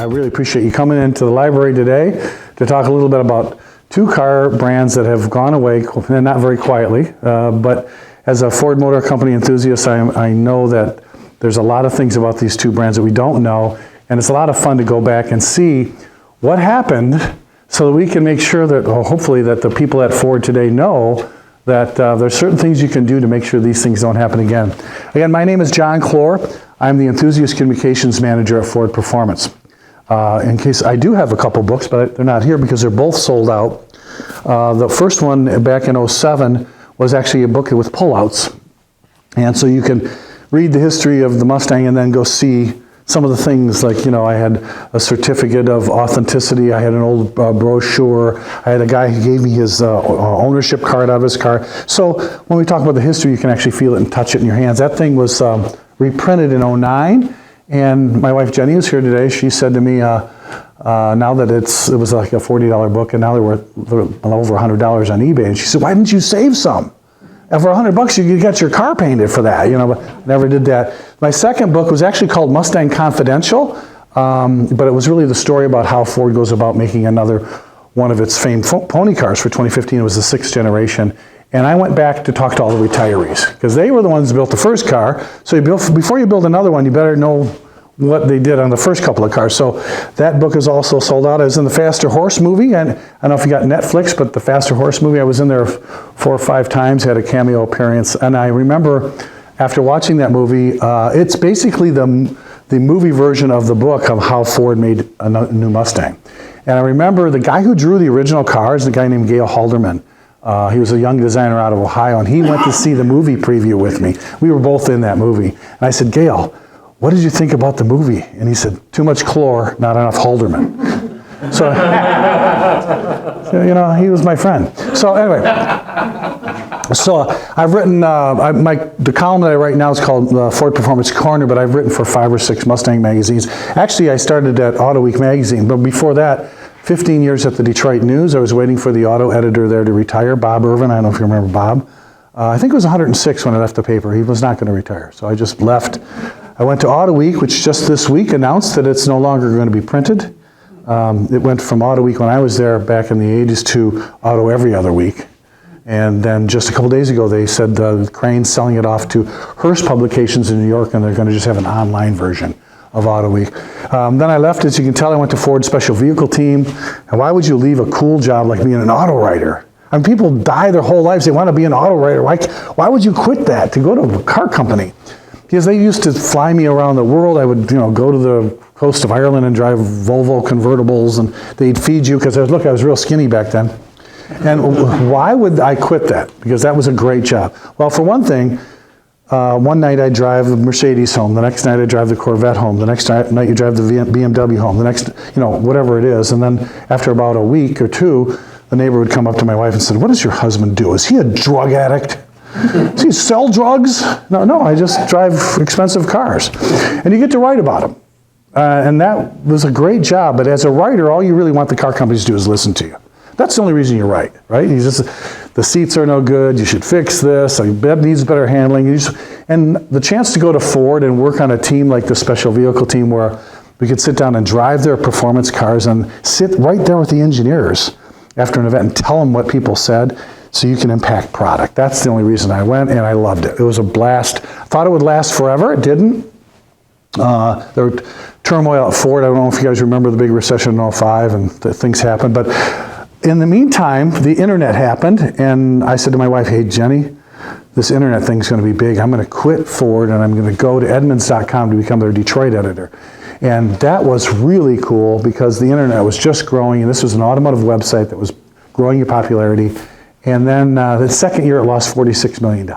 I really appreciate you coming into the library today to talk a little bit about two car brands that have gone away, and not very quietly, but as a Ford Motor Company enthusiast, I know that there's a lot of things about these two brands that we don't know, and it's a lot of fun to go back and see what happened so that we can make sure that, hopefully, that the people at Ford today know that there's certain things you can do to make sure these things don't happen again. Again, my name is John Clor. I'm the Enthusiast Communications Manager at Ford Performance. In case I do have a couple books, but they're not here because they're both sold out. The first one back in '07 was actually a book with pullouts. And so you can read the history of the Mustang and then go see some of the things like, I had a certificate of authenticity, I had an old brochure, I had a guy who gave me his ownership card out of his car. So when we talk about the history, you can actually feel it and touch it in your hands. That thing was reprinted in '09, and my wife Jenny is here today. She said to me, now that it was like a $40 book, and now they're worth over $100 on eBay, and she said, why didn't you save some? And for $100 you could get your car painted for that, but never did that. My second book was actually called Mustang Confidential, but it was really the story about how Ford goes about making another one of its famed pony cars for 2015. It was the 6th generation. And I went back to talk to all the retirees, because they were the ones who built the first car. So before you build another one, you better know what they did on the first couple of cars. So that book is also sold out. I was in the Faster Horse movie, and I don't know if you got Netflix, but the Faster Horse movie, I was in there 4 or 5 times, had a cameo appearance. And I remember after watching that movie, it's basically the movie version of the book of how Ford made a new Mustang. And I remember the guy who drew the original cars, the guy named Gail Halderman. He was a young designer out of Ohio, and he went to see the movie preview with me. We were both in that movie. And I said, Gail, what did you think about the movie? And he said, too much Clor, not enough Halderman. So, he was my friend. So anyway, so I've written, the column that I write now is called Ford Performance Corner, but I've written for 5 or 6 Mustang magazines. Actually, I started at Auto Week magazine, but before that, 15 years at the Detroit News. I was waiting for the auto editor there to retire, Bob Irvin. I don't know if you remember Bob. I think it was 106 when I left the paper. He was not going to retire, so I just left. I went to Auto Week, which just this week announced that it's no longer going to be printed. It went from Auto Week when I was there back in the 80s to Auto Every Other Week. And then just a couple days ago, they said Crane's selling it off to Hearst Publications in New York, and they're going to just have an online version of Auto Week. Then I left, as you can tell, I went to Ford Special Vehicle Team. And why would you leave a cool job like being an auto writer? I mean, people die their whole lives, they want to be an auto writer. Why would you quit that to go to a car company? Because they used to fly me around the world. I would, go to the coast of Ireland and drive Volvo convertibles, and they'd feed you, because I was real skinny back then. And why would I quit that? Because that was a great job. Well, for one thing, one night I drive the Mercedes home, the next night I drive the Corvette home, the next night you drive the BMW home, the next, whatever it is. And then after about a week or two, the neighbor would come up to my wife and said, what does your husband do? Is he a drug addict? Does he sell drugs? No, I just drive expensive cars. And you get to write about them. And that was a great job, but as a writer, all you really want the car companies to do is listen to you. That's the only reason you write, right? The seats are no good, you should fix this, your bed needs better handling. And the chance to go to Ford and work on a team like the Special Vehicle Team, where we could sit down and drive their performance cars and sit right there with the engineers after an event and tell them what people said, so you can impact product. That's the only reason I went, and I loved it. It was a blast. I thought it would last forever. It didn't. There were turmoil at Ford. I don't know if you guys remember the big recession in '05 and things happened. But in the meantime, the internet happened, and I said to my wife, hey, Jenny, this internet thing's going to be big. I'm going to quit Ford, and I'm going to go to Edmunds.com to become their Detroit editor. And that was really cool, because the internet was just growing, and this was an automotive website that was growing in popularity. And then the second year, it lost $46 million.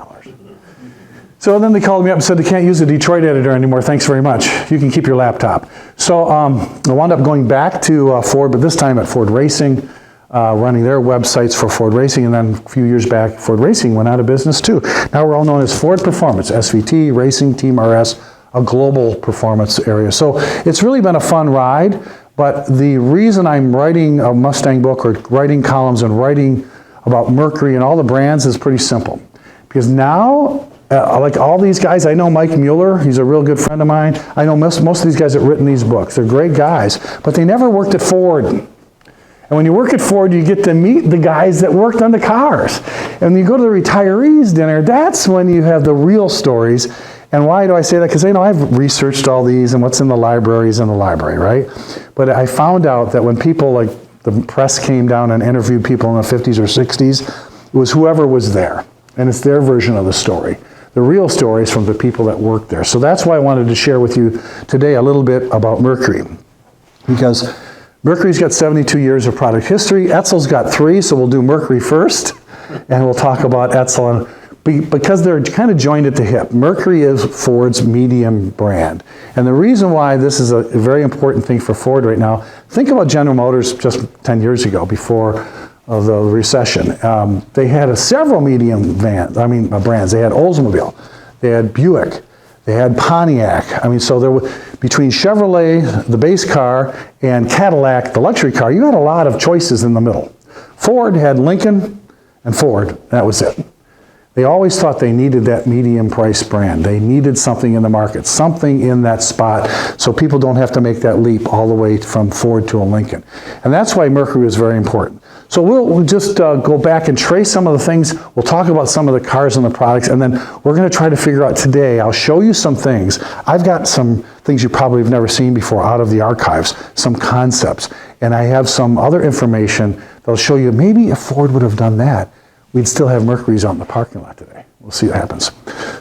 So then they called me up and said, they can't use the Detroit editor anymore, thanks very much. You can keep your laptop. So I wound up going back to Ford, but this time at Ford Racing, running their websites for Ford Racing, and then a few years back, Ford Racing went out of business too. Now we're all known as Ford Performance, SVT, Racing, Team RS, a global performance area. So it's really been a fun ride, but the reason I'm writing a Mustang book, or writing columns and writing about Mercury and all the brands, is pretty simple. Because now like all these guys, I know Mike Mueller, he's a real good friend of mine. I know most of these guys that have written these books. They're great guys, but they never worked at Ford. And when you work at Ford, you get to meet the guys that worked on the cars. And when you go to the retirees dinner, that's when you have the real stories. And why do I say that? Because I've researched all these and what's in the libraries in the library, right? But I found out that when people, like the press came down and interviewed people in the 50s or 60s, it was whoever was there. And it's their version of the story. The real story is from the people that worked there. So that's why I wanted to share with you today a little bit about Mercury. Because Mercury's got 72 years of product history. Edsel's got 3, so we'll do Mercury first. And we'll talk about Edsel. Because they're kind of joined at the hip. Mercury is Ford's medium brand. And the reason why this is a very important thing for Ford right now, think about General Motors just 10 years ago, before the recession. They had several medium brands. They had Oldsmobile, they had Buick, they had Pontiac. So there was, between Chevrolet, the base car, and Cadillac, the luxury car, you had a lot of choices in the middle. Ford had Lincoln and Ford, that was it. They always thought they needed that medium price brand. They needed something in the market, something in that spot, so people don't have to make that leap all the way from Ford to a Lincoln. And that's why Mercury was very important. So we'll just go back and trace some of the things. We'll talk about some of the cars and the products, and then we're going to try to figure out today. I'll show you some things. I've got some things you probably have never seen before out of the archives, some concepts. And I have some other information that'll show you maybe if Ford would have done that, we'd still have Mercury's out in the parking lot today. We'll see what happens.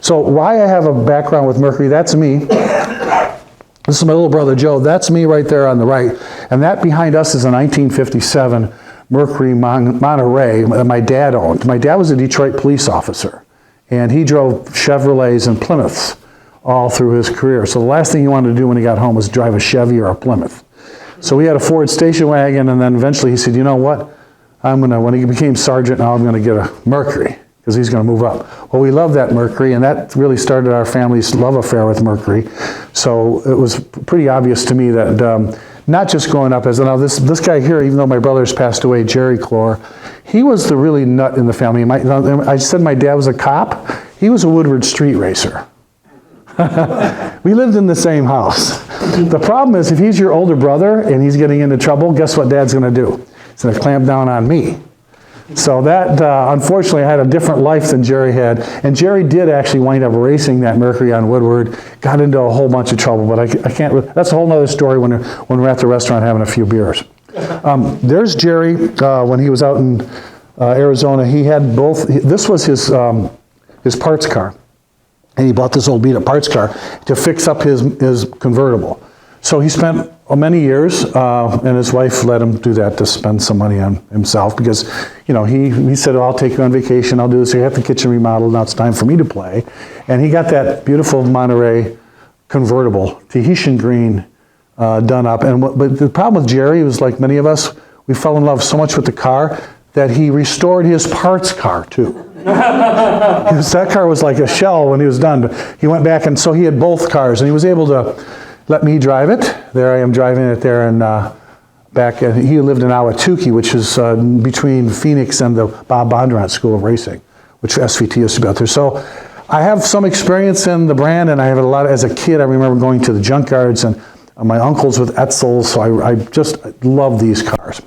So why I have a background with Mercury, that's me. This is my little brother Joe. That's me right there on the right. And that behind us is a 1957 Mercury Monterey that my dad owned. My dad was a Detroit police officer, and he drove Chevrolets and Plymouths all through his career. So the last thing he wanted to do when he got home was drive a Chevy or a Plymouth. So we had a Ford station wagon, and then eventually he said, you know what? When he became sergeant, now I'm going to get a Mercury, because he's going to move up. Well, we love that Mercury, and that really started our family's love affair with Mercury. So it was pretty obvious to me that not just growing up as, this guy here, even though my brother's passed away, Jerry Clor, he was the really nut in the family. I said my dad was a cop. He was a Woodward street racer. We lived in the same house. The problem is, if he's your older brother and he's getting into trouble, guess what Dad's going to do? He's going to clamp down on me. So that, unfortunately, I had a different life than Jerry had. And Jerry did actually wind up racing that Mercury on Woodward, got into a whole bunch of trouble, but I can't, that's a whole other story when we're at the restaurant having a few beers. There's Jerry, when he was out in Arizona, he had both, this was his parts car. And he bought this old beat-up parts car to fix up his convertible. So he spent many years, and his wife let him do that to spend some money on himself, because, he said, I'll take you on vacation, I'll do this, so you have the kitchen remodeled, now it's time for me to play. And he got that beautiful Monterey convertible, Tahitian green, done up. But the problem with Jerry was, like many of us, we fell in love so much with the car that he restored his parts car too. That car was like a shell when he was done. He went back, and so he had both cars, and he was able to let me drive it. There I am driving it there, and back. He lived in Ahwatukee, which is between Phoenix and the Bob Bondurant School of Racing, which SVT used to be out there. So I have some experience in the brand, and I have a lot. As a kid, I remember going to the junkyards, and my uncles with Edsel, so I just love these cars.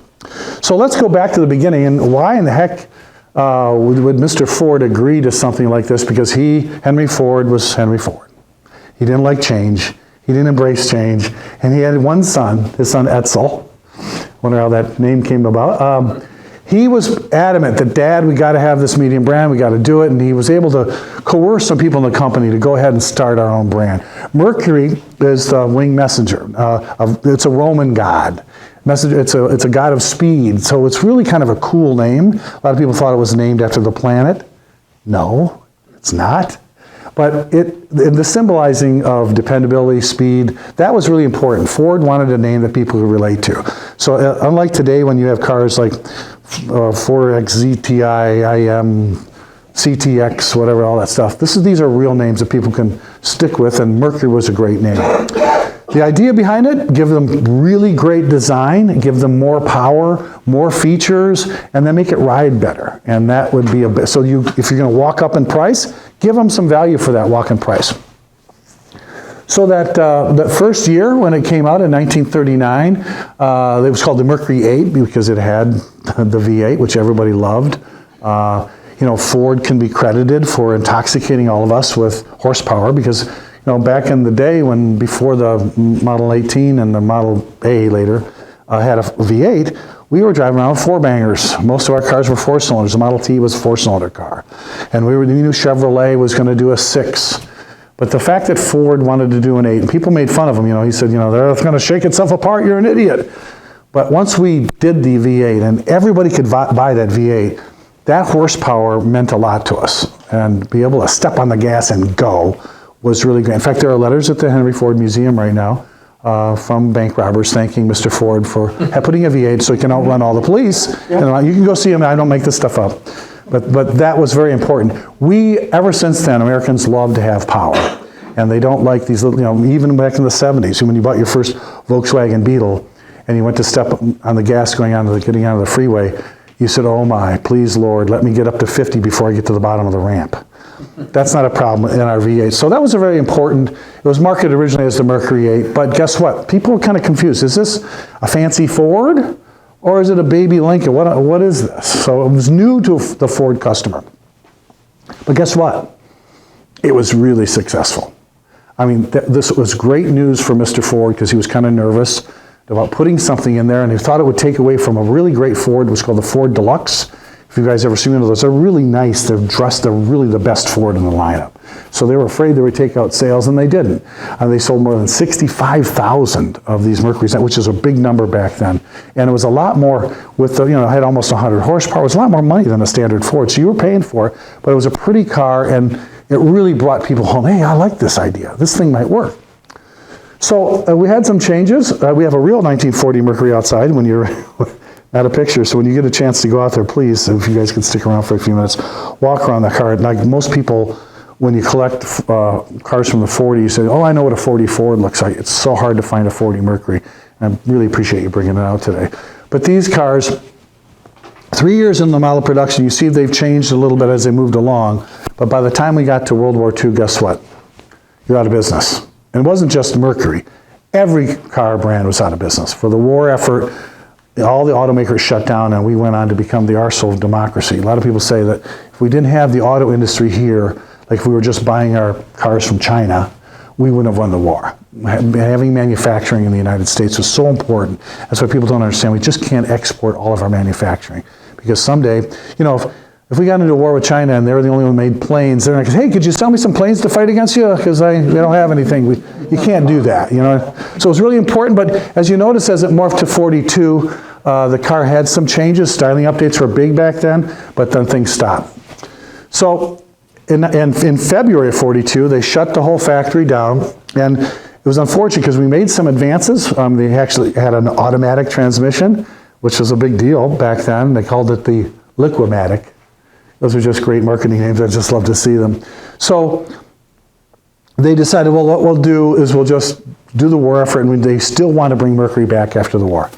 So let's go back to the beginning, and why in the heck would Mr. Ford agree to something like this? Because Henry Ford was Henry Ford. He didn't like change. He didn't embrace change. And he had one son, his son Edsel. Wonder how that name came about. He was adamant that, Dad, we got to have this medium brand, we got to do it, and he was able to coerce some people in the company to go ahead and start our own brand. Mercury is the winged messenger. It's a Roman god. It's a god of speed, so it's really kind of a cool name. A lot of people thought it was named after the planet. No, it's not. But the symbolizing of dependability, speed, that was really important. Ford wanted a name that people could relate to. So unlike today when you have cars like 4X, ZTI, IM, CTX, whatever, all that stuff, these are real names that people can stick with, and Mercury was a great name. The idea behind it, give them really great design, give them more power, more features, and then make it ride better. And that would be so if you're going to walk up in price, give them some value for that walk-in price. So that first year when it came out in 1939, it was called the Mercury 8 because it had the V8, which everybody loved. You know, Ford can be credited for intoxicating all of us with horsepower because, you know, back in the day when before the Model 18 and the Model A later had a V8, we were driving around with four bangers. Most of our cars were four cylinders. The Model T was a four-cylinder car. And we knew Chevrolet was going to do a 6. But the fact that Ford wanted to do an 8, and people made fun of him, you know, he said, you know, they're going to shake itself apart, you're an idiot. But once we did the V8 and everybody could buy that V8, that horsepower meant a lot to us. And be able to step on the gas and go was really great. In fact, there are letters at the Henry Ford Museum right now from bank robbers thanking Mr. Ford for putting a V8 so he can outrun all the police. Yeah. And you can go see him, I don't make this stuff up. But that was very important. Ever since then, Americans love to have power. And they don't like these little, you know, even back in the 70s, when you bought your first Volkswagen Beetle and you went to step on the gas getting onto the freeway, you said, oh my, please Lord, let me get up to 50 before I get to the bottom of the ramp. That's not a problem in our V8. So that was a very important, it was marketed originally as the Mercury 8, but guess what? People were kind of confused. Is this a fancy Ford? Or is it a baby Lincoln? What is this? So it was new to the Ford customer. But guess what? It was really successful. I mean, this was great news for Mr. Ford because he was kind of nervous about putting something in there, and he thought it would take away from a really great Ford. It was called the Ford Deluxe. If you guys ever seen one of those, they're really nice. They're dressed, they're really the best Ford in the lineup. So they were afraid they would take out sales, and they didn't. And they sold more than 65,000 of these Mercurys, which is a big number back then. And it was a lot more with the, you know, it had almost 100 horsepower. It was a lot more money than a standard Ford. So you were paying for it, but it was a pretty car, and it really brought people home. Hey, I like this idea. This thing might work. So we had some changes. We have a real 1940 Mercury outside when you're not a picture. So when you get a chance to go out there, please, if you guys can stick around for a few minutes, walk around the car. Like most people, when you collect cars from the 40, you say, oh, I know what a 40 Ford looks like. It's so hard to find a 40 Mercury. And I really appreciate you bringing it out today. But these cars, 3 years in the model production, you see they've changed a little bit as they moved along. But by the time we got to World War II, guess what? You're out of business. And it wasn't just Mercury. Every car brand was out of business. For the war effort, all the automakers shut down, and we went on to become the arsehole of democracy. A lot of people say that if we didn't have the auto industry here, like if we were just buying our cars from China, we wouldn't have won the war. Having manufacturing in the United States was so important. That's why people don't understand. We just can't export all of our manufacturing. Because someday, you know, if we got into a war with China and they were the only one who made planes, they're like, hey, could you sell me some planes to fight against you? Because we don't have anything. You can't do that, you know. So it's really important, but as you notice, as it morphed to 42, the car had some changes. Styling updates were big back then, but then things stopped. So in February of 42, they shut the whole factory down, and it was unfortunate because we made some advances. They actually had an automatic transmission, which was a big deal back then. They called it the Liquimatic. Those are just great marketing names. I just love to see them. So they decided, well, what we'll do is we'll just do the war effort, and they still want to bring Mercury back after the war.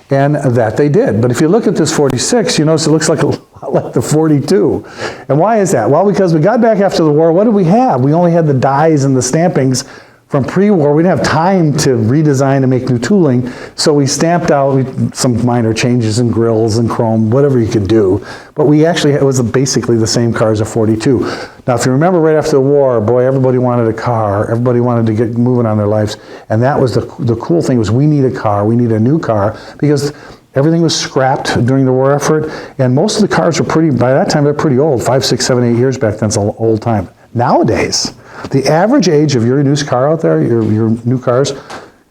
And that they did. But if you look at this 46, you notice it looks like a lot like the 42. And why is that? Well, because we got back after the war, what did we have? We only had the dies and the stampings from pre-war. We didn't have time to redesign and make new tooling, so we stamped out some minor changes in grills and chrome, whatever you could do. But we actually, it was basically the same car as a 42. Now, if you remember right after the war, boy, everybody wanted a car. Everybody wanted to get moving on their lives. And that was the cool thing was we need a car. We need a new car because everything was scrapped during the war effort. And most of the cars were pretty, by that time, they're pretty old. 5, 6, 7, 8 years back then, it's an old time. Nowadays, the average age of your new car out there, your new cars,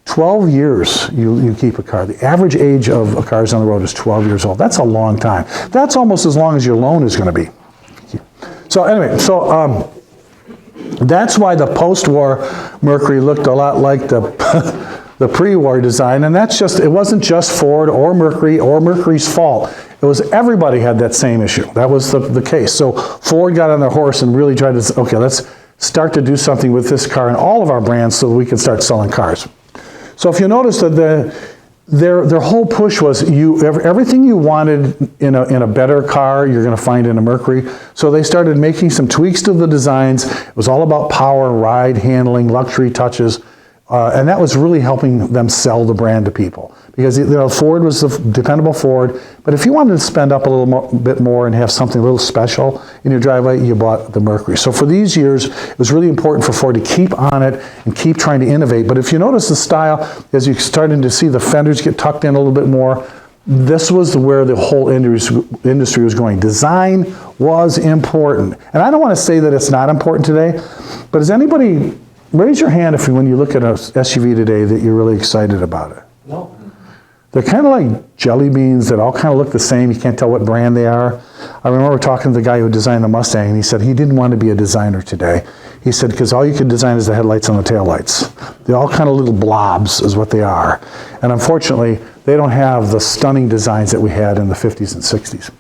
12 years you keep a car. The average age of cars on the road is 12 years old. That's a long time. That's almost as long as your loan is going to be. So anyway, that's why the post-war Mercury looked a lot like the pre-war design, and that's just, it wasn't just Ford or Mercury's fault. It was everybody had that same issue. That was the case. So Ford got on their horse and really tried to say, okay, let's start to do something with this car and all of our brands so that we can start selling cars. So if you notice that their whole push was everything you wanted in a better car, you're going to find in a Mercury. So they started making some tweaks to the designs. It was all about power, ride, handling, luxury touches. And that was really helping them sell the brand to people. Because Ford was the dependable Ford, but if you wanted to spend up a little bit more and have something a little special in your driveway, you bought the Mercury. So for these years, it was really important for Ford to keep on it and keep trying to innovate. But if you notice the style, as you're starting to see the fenders get tucked in a little bit more, this was where the whole industry was going. Design was important. And I don't want to say that it's not important today, but does anybody, raise your hand if when you look at an SUV today that you're really excited about it? No. They're kind of like jelly beans that all kind of look the same. You can't tell what brand they are. I remember talking to the guy who designed the Mustang, and he said he didn't want to be a designer today. He said, because all you could design is the headlights and the taillights. They're all kind of little blobs is what they are. And unfortunately, they don't have the stunning designs that we had in the 50s and 60s.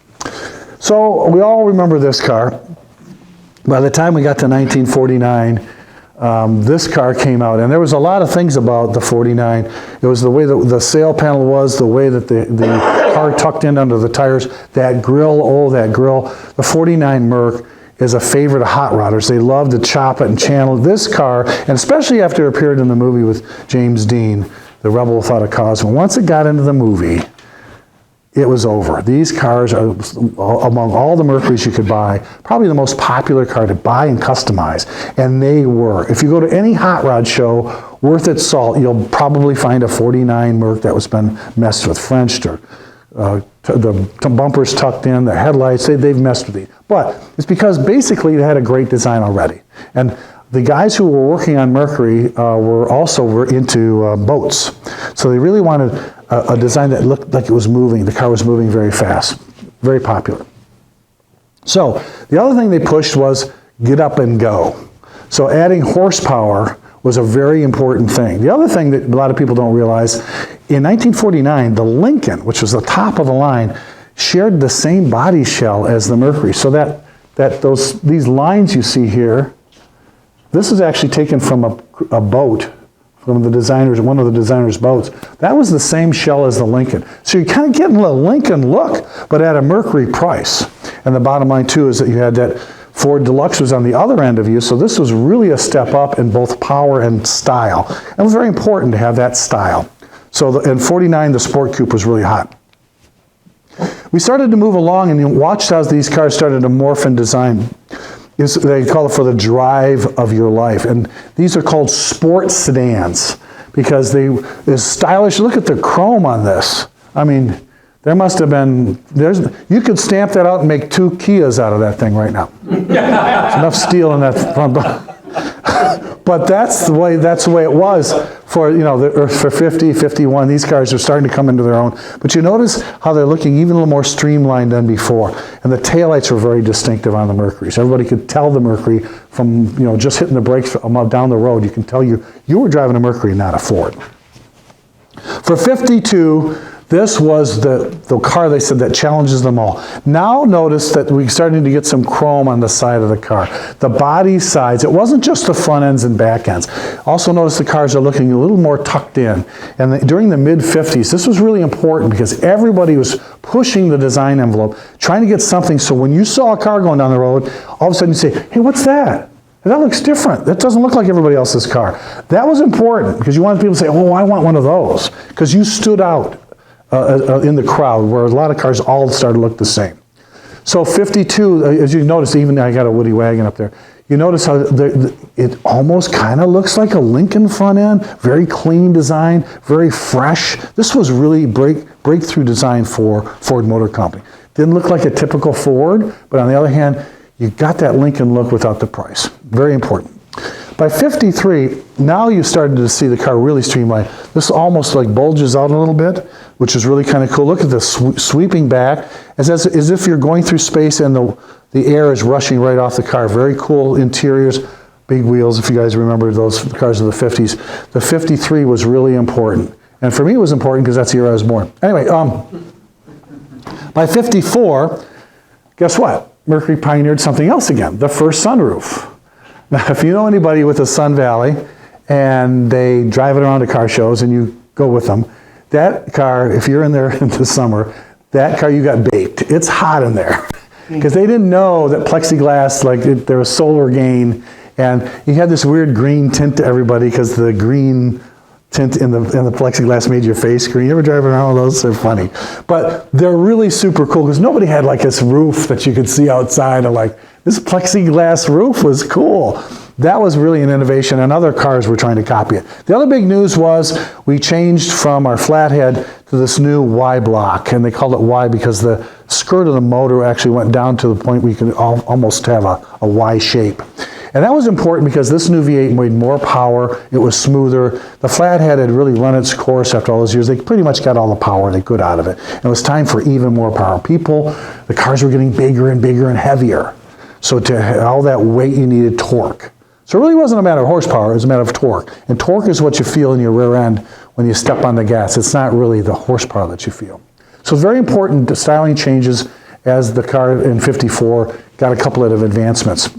So we all remember this car. By the time we got to 1949, this car came out, and there was a lot of things about the 49. It was the way that the sail panel was, the way that the car tucked in under the tires, that grill, oh, that grill. The 49 Merc is a favorite of hot rodders. They love to chop it and channel this car, and especially after it appeared in the movie with James Dean, The Rebel Without a Cause. And once it got into the movie, it was over. These cars are, among all the Mercuries you could buy, probably the most popular car to buy and customize. And they were. If you go to any hot rod show worth its salt, you'll probably find a 49 Merc that was been messed with, Frenched, or the bumpers tucked in, the headlights, they've messed with it. But it's because basically they had a great design already. And the guys who were working on Mercury were into boats. So they really wanted a design that looked like it was moving. The car was moving very fast. Very popular. So the other thing they pushed was get up and go. So adding horsepower was a very important thing. The other thing that a lot of people don't realize, in 1949, the Lincoln, which was the top of the line, shared the same body shell as the Mercury. So these lines you see here, this is actually taken from a boat, from one of the designer's boats. That was the same shell as the Lincoln. So you're kind of getting a Lincoln look, but at a Mercury price. And the bottom line too is that you had that Ford Deluxe was on the other end of you, so this was really a step up in both power and style. And it was very important to have that style. So in 49, the Sport Coupe was really hot. We started to move along, and you watched as these cars started to morph in design. They call it for the drive of your life. And these are called sport sedans because they're stylish. Look at the chrome on this. I mean, there must have been, you could stamp that out and make 2 Kias out of that thing right now. There's enough steel in that front. But that's the way it was for, for 50, 51. These cars are starting to come into their own. But you notice how they're looking even a little more streamlined than before. And the taillights were very distinctive on the Mercury. So everybody could tell the Mercury from, just hitting the brakes down the road. You can tell you were driving a Mercury, not a Ford. For 52, this was the car, they said, that challenges them all. Now notice that we're starting to get some chrome on the side of the car. The body sides, it wasn't just the front ends and back ends. Also notice the cars are looking a little more tucked in. And during the mid-50s, this was really important because everybody was pushing the design envelope, trying to get something so when you saw a car going down the road, all of a sudden you say, hey, what's that? That looks different. That doesn't look like everybody else's car. That was important because you wanted people to say, oh, I want one of those, because you stood out in the crowd where a lot of cars all started to look the same. So 52, as you notice, even I got a Woody wagon up there, you notice how it almost kind of looks like a Lincoln front end, very clean design, very fresh. This was really breakthrough design for Ford Motor Company. Didn't look like a typical Ford, but on the other hand, you got that Lincoln look without the price. Very important. By 53, now you started to see the car really streamlined. This almost like bulges out a little bit, which is really kind of cool. Look at this sweeping back, as if you're going through space and the air is rushing right off the car. Very cool interiors, big wheels, if you guys remember those cars of the 50s. The 53 was really important. And for me, it was important because that's the year I was born. Anyway, by 54, guess what? Mercury pioneered something else again, the first sunroof. Now, if you know anybody with a Sun Valley and they drive it around to car shows and you go with them, That car, if you're in there in the summer, that car, you got baked. It's hot in there. Because they didn't know that plexiglass, there was solar gain, and you had this weird green tint to everybody because the green tint in the plexiglass made your face green. You ever drive around with those? They're funny. But they're really super cool because nobody had this roof that you could see outside, or this plexiglass roof was cool. That was really an innovation, and other cars were trying to copy it. The other big news was we changed from our flathead to this new Y block, and they called it Y because the skirt of the motor actually went down to the point where you could almost have a Y shape. And that was important because this new V8 made more power, it was smoother. The flathead had really run its course after all those years. They pretty much got all the power they could out of it. And it was time for even more power. The cars were getting bigger and bigger and heavier. So to all that weight, you needed torque. So it really wasn't a matter of horsepower, it was a matter of torque. And torque is what you feel in your rear end when you step on the gas. It's not really the horsepower that you feel. So it's very important, the styling changes as the car in 54 got a couple of advancements.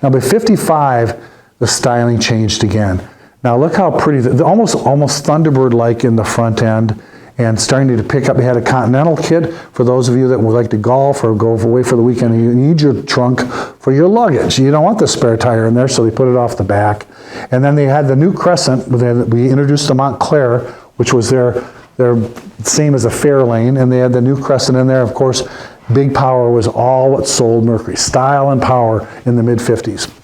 Now by 55, the styling changed again. Now look how pretty, almost Thunderbird-like in the front end, and starting to pick up. They had a Continental kit for those of you that would like to golf or go away for the weekend and you need your trunk for your luggage. You don't want the spare tire in there, so they put it off the back. And then they had the new Crescent. We introduced the Montclair, which was their same as a Fairlane, and they had the new Crescent in there. Of course, big power was all what sold Mercury. Style and power in the mid-50s.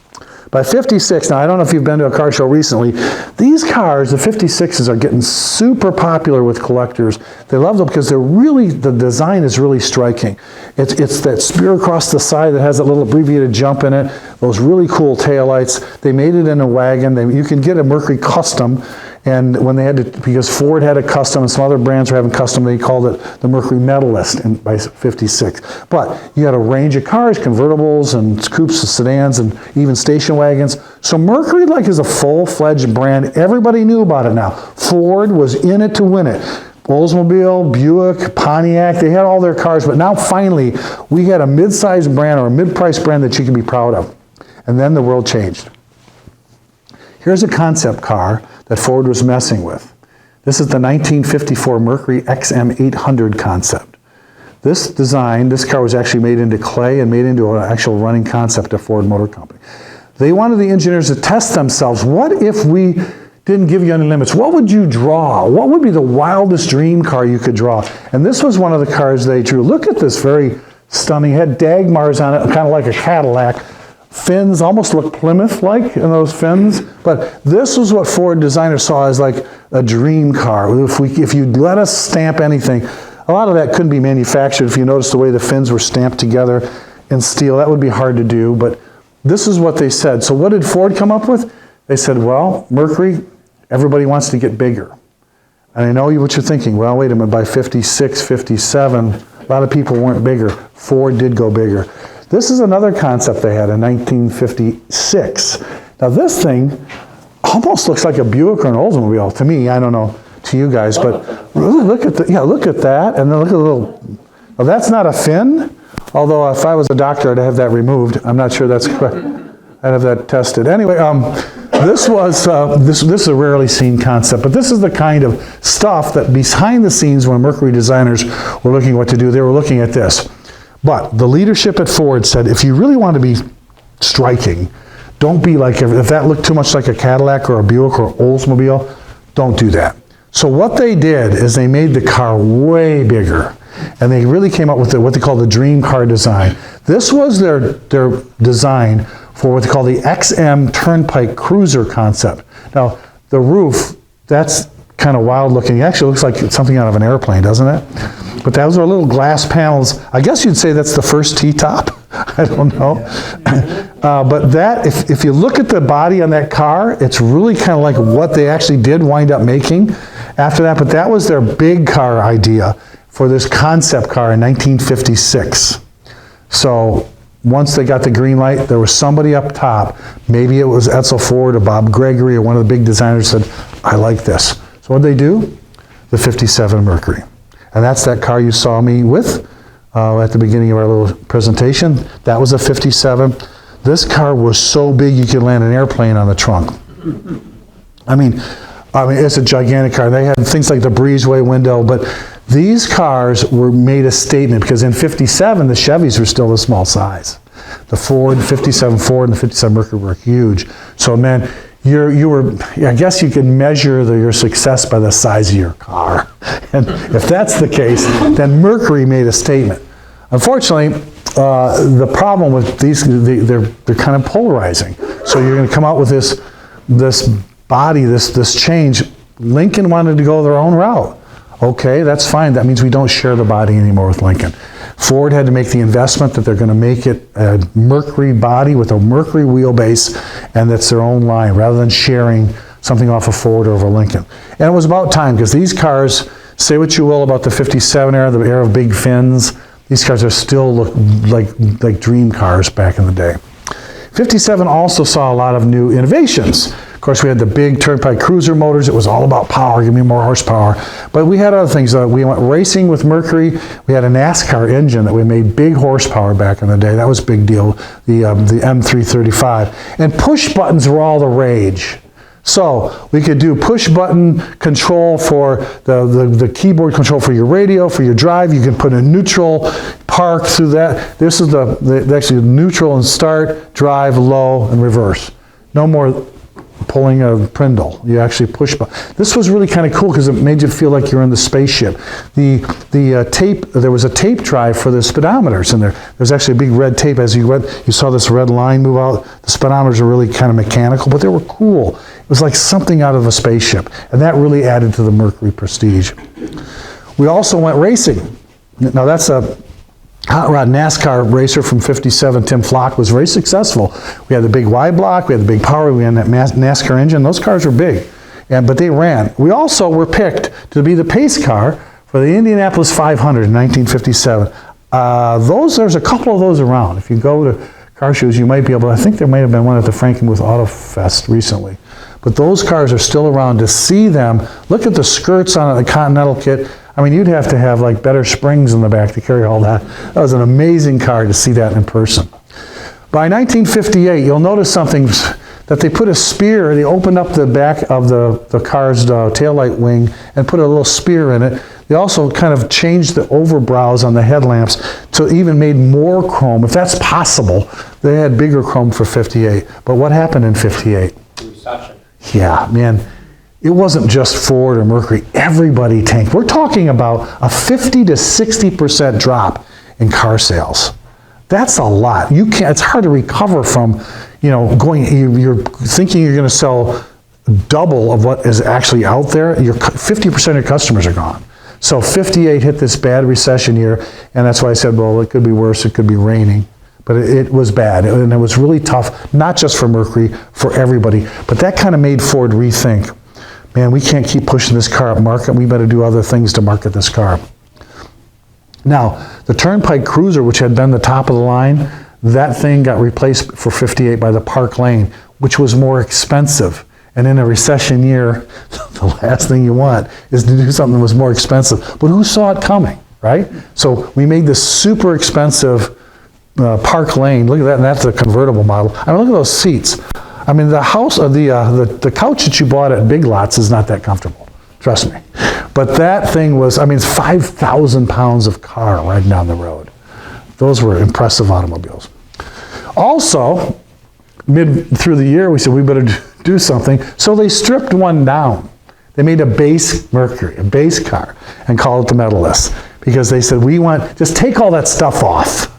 By 56, now I don't know if you've been to a car show recently, these cars, the 56s, are getting super popular with collectors. They love them because the design is really striking. It's that spear across the side that has that little abbreviated jump in it, those really cool taillights. They made it in a wagon. You can get a Mercury Custom, and when they had to, because Ford had a Custom and some other brands were having Custom, they called it the Mercury Medalist by 56. But you had a range of cars, convertibles and coupes and sedans and even station wagons. So Mercury is a full-fledged brand. Everybody knew about it now. Ford was in it to win it. Oldsmobile, Buick, Pontiac, they had all their cars, but now finally we had a mid-sized brand or a mid-price brand that you can be proud of. And then the world changed. Here's a concept car that Ford was messing with. This is the 1954 Mercury XM800 concept. This car was actually made into clay and made into an actual running concept of Ford Motor Company. They wanted the engineers to test themselves. What if we didn't give you any limits? What would you draw? What would be the wildest dream car you could draw? And this was one of the cars they drew. Look at this very stunning. It had Dagmars on it, kind of like a Cadillac. Fins almost look Plymouth-like in those fins, but this was what Ford designers saw as a dream car. If you let us stamp anything, a lot of that couldn't be manufactured. If you notice the way the fins were stamped together in steel, that would be hard to do, but this is what they said. So what did Ford come up with? They said, well, Mercury, everybody wants to get bigger. And I know what you're thinking. Well, wait a minute, by 56, 57, a lot of people weren't bigger. Ford did go bigger. This is another concept they had in 1956. Now this thing almost looks like a Buick or an Oldsmobile to me. I don't know to you guys, but really look at that, and then look at the little. Well, that's not a fin. Although if I was a doctor, I'd have that removed. I'm not sure that's correct. I'd have that tested. Anyway, this is a rarely seen concept, but this is the kind of stuff that behind the scenes when Mercury designers were looking at what to do, they were looking at this. But the leadership at Ford said, if you really want to be striking, don't be if that looked too much like a Cadillac or a Buick or Oldsmobile, don't do that. So what they did is they made the car way bigger, and they really came up with what they call the dream car design. This was their design for what they call the XM Turnpike Cruiser concept. Now, the roof, that's kind of wild looking. It actually looks like something out of an airplane, doesn't it? But those are little glass panels. I guess you'd say that's the first T-top. I don't know. But that, if you look at the body on that car, it's really kind of like what they actually did wind up making after that. But that was their big car idea for this concept car in 1956. So once they got the green light, there was somebody up top. Maybe it was Edsel Ford or Bob Gregory or one of the big designers said, I like this. So what did they do? The 57 Mercury. And that's that car you saw me with at the beginning of our little presentation. That was a 57. This car was so big you could land an airplane on the trunk. I mean, I mean, it's a gigantic car. They had things like the breezeway window, but these cars were made a statement because in 57, the Chevys were still a small size. The 57 Ford and the 57 Mercury were huge. So, man, you were, I guess you can measure your success by the size of your car. And if that's the case, then Mercury made a statement. Unfortunately, the problem with these, they're kind of polarizing. So you're going to come out with this body, this change. Lincoln wanted to go their own route. Okay, that's fine. That means we don't share the body anymore with Lincoln. Ford had to make the investment that they're going to make it a Mercury body with a Mercury wheelbase, and that's their own line, rather than sharing something off of Ford or over Lincoln. And it was about time, because these cars, say what you will about the 57 era, the era of big fins, these cars are still look like dream cars back in the day. 57 also saw a lot of new innovations. Of course, we had the big Turnpike Cruiser motors. It was all about power, give me more horsepower. But we had other things. We went racing with Mercury. We had a NASCAR engine that we made big horsepower back in the day. That was a big deal, the M335. And push buttons were all the rage. So we could do push button control for the keyboard control for your radio, for your drive. You can put a neutral, park through that. This is actually neutral and start, drive, low, and reverse. No more pulling a Prindle. You actually push button. This was really kind of cool because it made you feel like you're in the spaceship. The tape, there was a tape drive for the speedometers in there. There's actually a big red tape. As you saw this red line move out. The speedometers are really kind of mechanical, but they were cool. It was like something out of a spaceship, and that really added to the Mercury prestige. We also went racing. Now that's a hot rod NASCAR racer from 57, Tim Flock, was very successful. We had the big Y block, we had the big power, we had that NASCAR engine. Those cars were big, but they ran. We also were picked to be the pace car for the Indianapolis 500 in 1957. There's a couple of those around. If you go to car shows, you might be able to, I think there might have been one at the Frankenmuth Auto Fest recently. But those cars are still around. To see them, look at the skirts on the Continental kit. I mean, you'd have to have like better springs in the back to carry all that. That was an amazing car to see that in person. By 1958, you'll notice something, that they put a spear, they opened up the back of the car's taillight wing and put a little spear in it. They also kind of changed the overbrows on the headlamps to even made more chrome. If that's possible, they had bigger chrome for 58. But what happened in 58? Recession. Yeah, man. It wasn't just Ford or Mercury. Everybody tanked. We're talking about a 50 to 60% drop in car sales. That's a lot. You can't. It's hard to recover from, you're thinking you're going to sell double of what is actually out there. 50% of your customers are gone. So 58 hit this bad recession year, and that's why I said, well, it could be worse. It could be raining. But it was bad, and it was really tough, not just for Mercury, for everybody. But that kind of made Ford rethink. Man, we can't keep pushing this car up market. We better do other things to market this car. Now, the Turnpike Cruiser, which had been the top of the line, that thing got replaced for 58 by the Park Lane, which was more expensive. And in a recession year, the last thing you want is to do something that was more expensive. But who saw it coming, right? So we made this super expensive Park Lane. Look at that, and that's a convertible model. I mean, look at those seats. I mean, the couch that you bought at Big Lots is not that comfortable. Trust me. But that thing was, it's 5,000 pounds of car riding down the road. Those were impressive automobiles. Also, through the year, we said we better do something. So they stripped one down. They made a base Mercury, a base car, and called it the Medalist. Because they said, just take all that stuff off.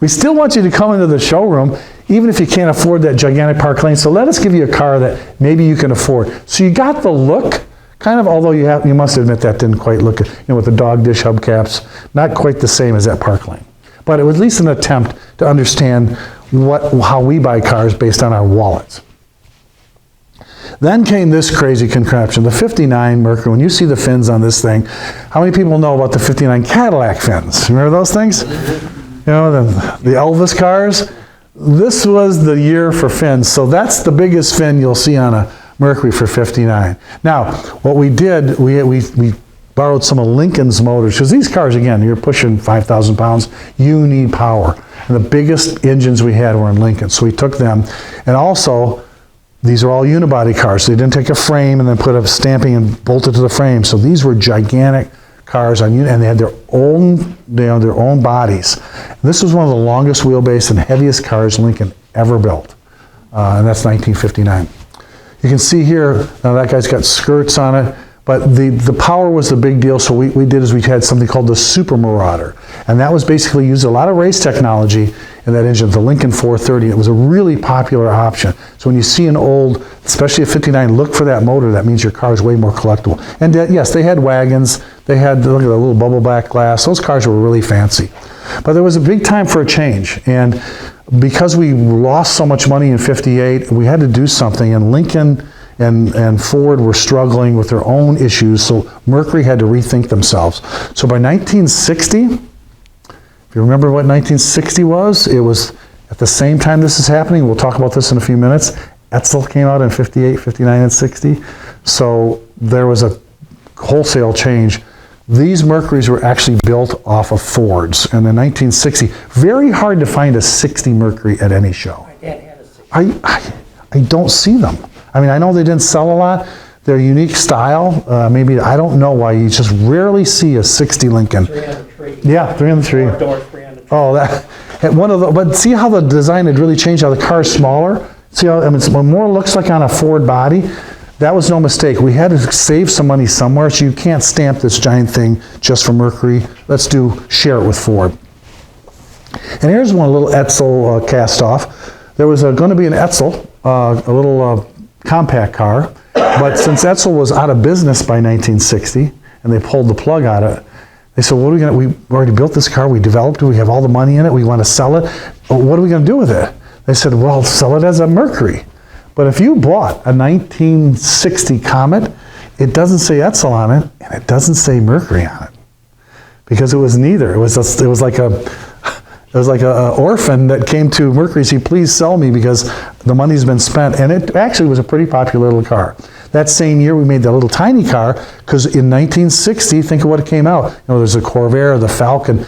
We still want you to come into the showroom, even if you can't afford that gigantic Park Lane. So let us give you a car that maybe you can afford. So you got the look, kind of, although you must admit that didn't quite look, with the dog dish hubcaps, not quite the same as that Park Lane. But it was at least an attempt to understand how we buy cars based on our wallets. Then came this crazy contraption, the 59 Mercury. When you see the fins on this thing, how many people know about the 59 Cadillac fins? Remember those things? The Elvis cars. This was the year for fins. So that's the biggest fin you'll see on a Mercury for 59. Now, what we did, we borrowed some of Lincoln's motors, because these cars, again, you're pushing 5,000 pounds. You need power. And the biggest engines we had were in Lincoln. So we took them. And also, These are all unibody cars. They didn't take a frame and then put a stamping and bolt it to the frame. So these were gigantic cars and they had their own bodies. This was one of the longest wheelbase and heaviest cars Lincoln ever built, and that's 1959. You can see here, now that guy's got skirts on it, but the power was the big deal, so we did is we had something called the Super Marauder, and that was basically used a lot of race technology in that engine, the Lincoln 430. It was a really popular option. So when you see an old, especially a 59, look for that motor. That means your car is way more collectible. And yes, they had wagons. They had, look at the little bubble back glass. Those cars were really fancy. But there was a big time for a change. And because we lost so much money in 58, we had to do something. And Lincoln and Ford were struggling with their own issues. So Mercury had to rethink themselves. So by 1960, you remember what 1960 was? It was at the same time this is happening. We'll talk about this in a few minutes. Edsel came out in 58, 59, and 60. So there was a wholesale change. These Mercurys were actually built off of Fords. And in 1960, very hard to find a 60 Mercury at any show. My dad had a 60. I don't see them. I mean, I know they didn't sell a lot. Their unique style, maybe, I don't know why, you just rarely see a 60 Lincoln. 3 on the tree. Yeah, 3 on the tree. Door 3 on the tree. Oh, that, but see how the design had really changed, how the car's smaller? See how, I mean, it more looks like on a Ford body. That was no mistake. We had to save some money somewhere, so you can't stamp this giant thing just for Mercury. Let's share it with Ford. And here's one little Edsel cast off. There was going to be an Edsel, a little compact car, but since Edsel was out of business by 1960, and they pulled the plug out of it, they said, what are we going to, we already built this car, we developed it, we have all the money in it, we want to sell it. What are we going to do with it? They said, well, sell it as a Mercury. But if you bought a 1960 Comet, it doesn't say Edsel on it, and it doesn't say Mercury on it. Because it was neither. It was like a orphan that came to Mercury, said, please sell me because the money's been spent. And it actually was a pretty popular little car. That same year, we made that little tiny car, because in 1960, think of what it came out. You know, there's the Corvair, the Falcon.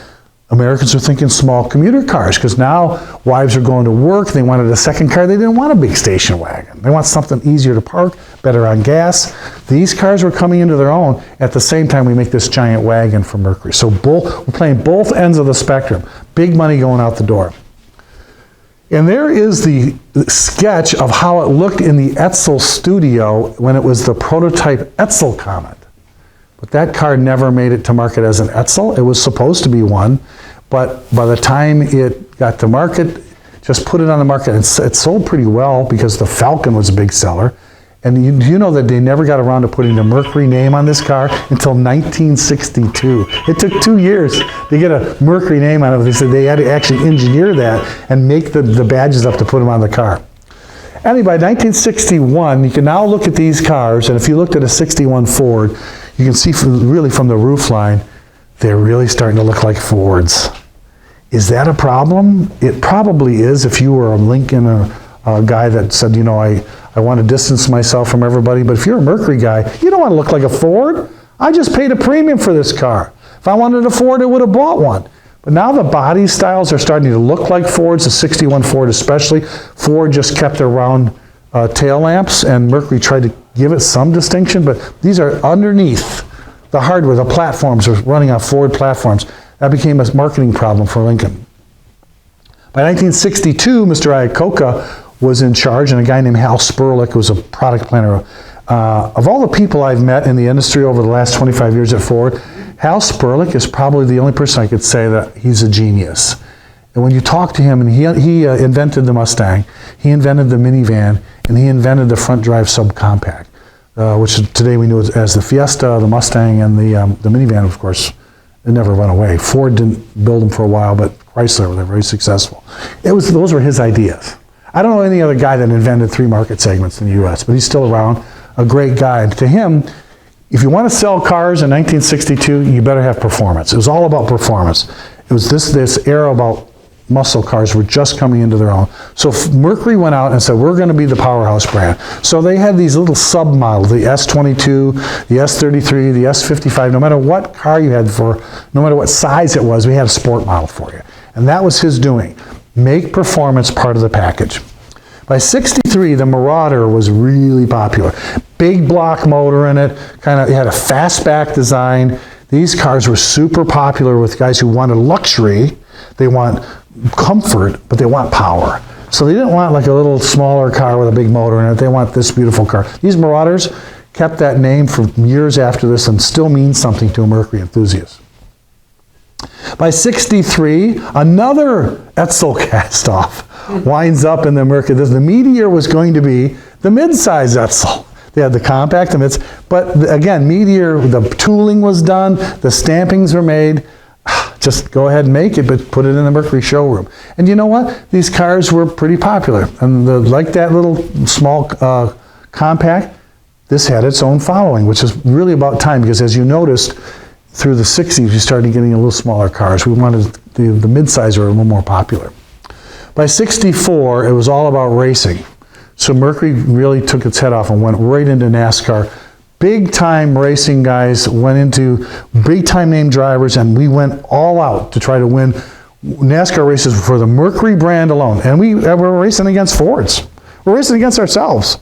Americans were thinking small commuter cars, because now wives are going to work. They wanted a second car. They didn't want a big station wagon. They want something easier to park, better on gas. These cars were coming into their own. At the same time, we make this giant wagon for Mercury. So we're playing both ends of the spectrum. Big money going out the door. And there is the sketch of how it looked in the Edsel studio when it was the prototype Edsel Comet. But that car never made it to market as an Edsel. It was supposed to be one, but by the time it got to market, just put it on the market, and it sold pretty well because the Falcon was a big seller. And you know that they never got around to putting the Mercury name on this car until 1962. It took 2 years to get a Mercury name on it. They said they had to actually engineer that and make the badges up to put them on the car. Anyway, by 1961, you can now look at these cars, and if you looked at a 61 Ford, you can see really from the roof line, they're really starting to look like Fords. Is that a problem? It probably is if you were a Lincoln or a guy that said, you know, I want to distance myself from everybody. But if you're a Mercury guy, you don't want to look like a Ford. I just paid a premium for this car. If I wanted a Ford, I would have bought one. But now the body styles are starting to look like Fords, the 61 Ford especially. Ford just kept their round tail lamps, and Mercury tried to give it some distinction, but these are underneath the hardware. The platforms are running on Ford platforms. That became a marketing problem for Lincoln. By 1962, Mr. Iacocca was in charge, and a guy named Hal Sperlich was a product planner. Of all the people I've met in the industry over the last 25 years at Ford, Hal Sperlich is probably the only person I could say that he's a genius. And when you talk to him, and he invented the Mustang, he invented the minivan, and he invented the front drive subcompact, which today we know as the Fiesta, the Mustang, and the minivan, of course, it never went away. Ford didn't build them for a while, but Chrysler, they're very successful. Those were his ideas. I don't know any other guy that invented 3 market segments in the U.S., but he's still around, a great guy. And to him, if you want to sell cars in 1962, you better have performance. It was all about performance. It was this era about muscle cars were just coming into their own. So Mercury went out and said, we're going to be the powerhouse brand. So they had these little sub-models, the S22, the S33, the S55. No matter what car you had no matter what size it was, we had a sport model for you. And that was his doing. Make performance part of the package. By 63, the Marauder was really popular. Big block motor in it, it had a fastback design. These cars were super popular with guys who wanted luxury. They want comfort, but they want power. So they didn't want like a little smaller car with a big motor in it. They want this beautiful car. These Marauders kept that name for years after this and still means something to a Mercury enthusiast. By 63, another Edsel cast-off winds up in the Mercury. The Meteor was going to be the mid-size Edsel. They had the compact, but again, Meteor, the tooling was done, the stampings were made. Just go ahead and make it, but put it in the Mercury showroom. And you know what? These cars were pretty popular. And like that little small compact, this had its own following, which is really about time, because as you noticed, through the 60s, we started getting a little smaller cars. We wanted the mid-size were a little more popular. By 64, it was all about racing. So Mercury really took its head off and went right into NASCAR. Big-time racing guys went into big-time name drivers, and we went all out to try to win NASCAR races for the Mercury brand alone. And we were racing against Fords. We're racing against ourselves.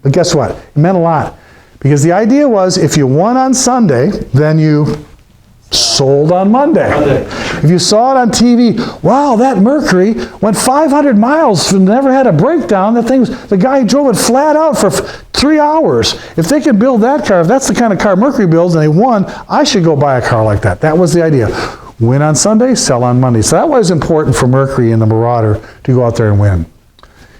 But guess what? It meant a lot. Because the idea was, if you won on Sunday, then you sold on Monday. If you saw it on TV, wow, that Mercury went 500 miles and never had a breakdown. The guy drove it flat out for 3 hours. If they could build that car, if that's the kind of car Mercury builds and they won, I should go buy a car like that. That was the idea. Win on Sunday, sell on Monday. So that was important for Mercury and the Marauder to go out there and win.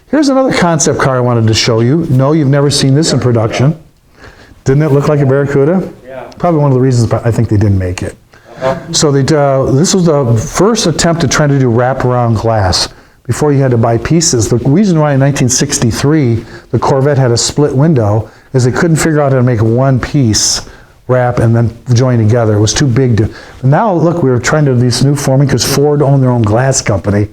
Here's another concept car I wanted to show you. No, you've never seen this in production. Didn't it look like a Barracuda? Yeah. Probably one of the reasons I think they didn't make it. So this was the first attempt at trying to do wraparound glass. Before you had to buy pieces. The reason why in 1963 the Corvette had a split window is they couldn't figure out how to make one piece wrap and then join together. It was too big to. Now look, we were trying to do this new forming because Ford owned their own glass company.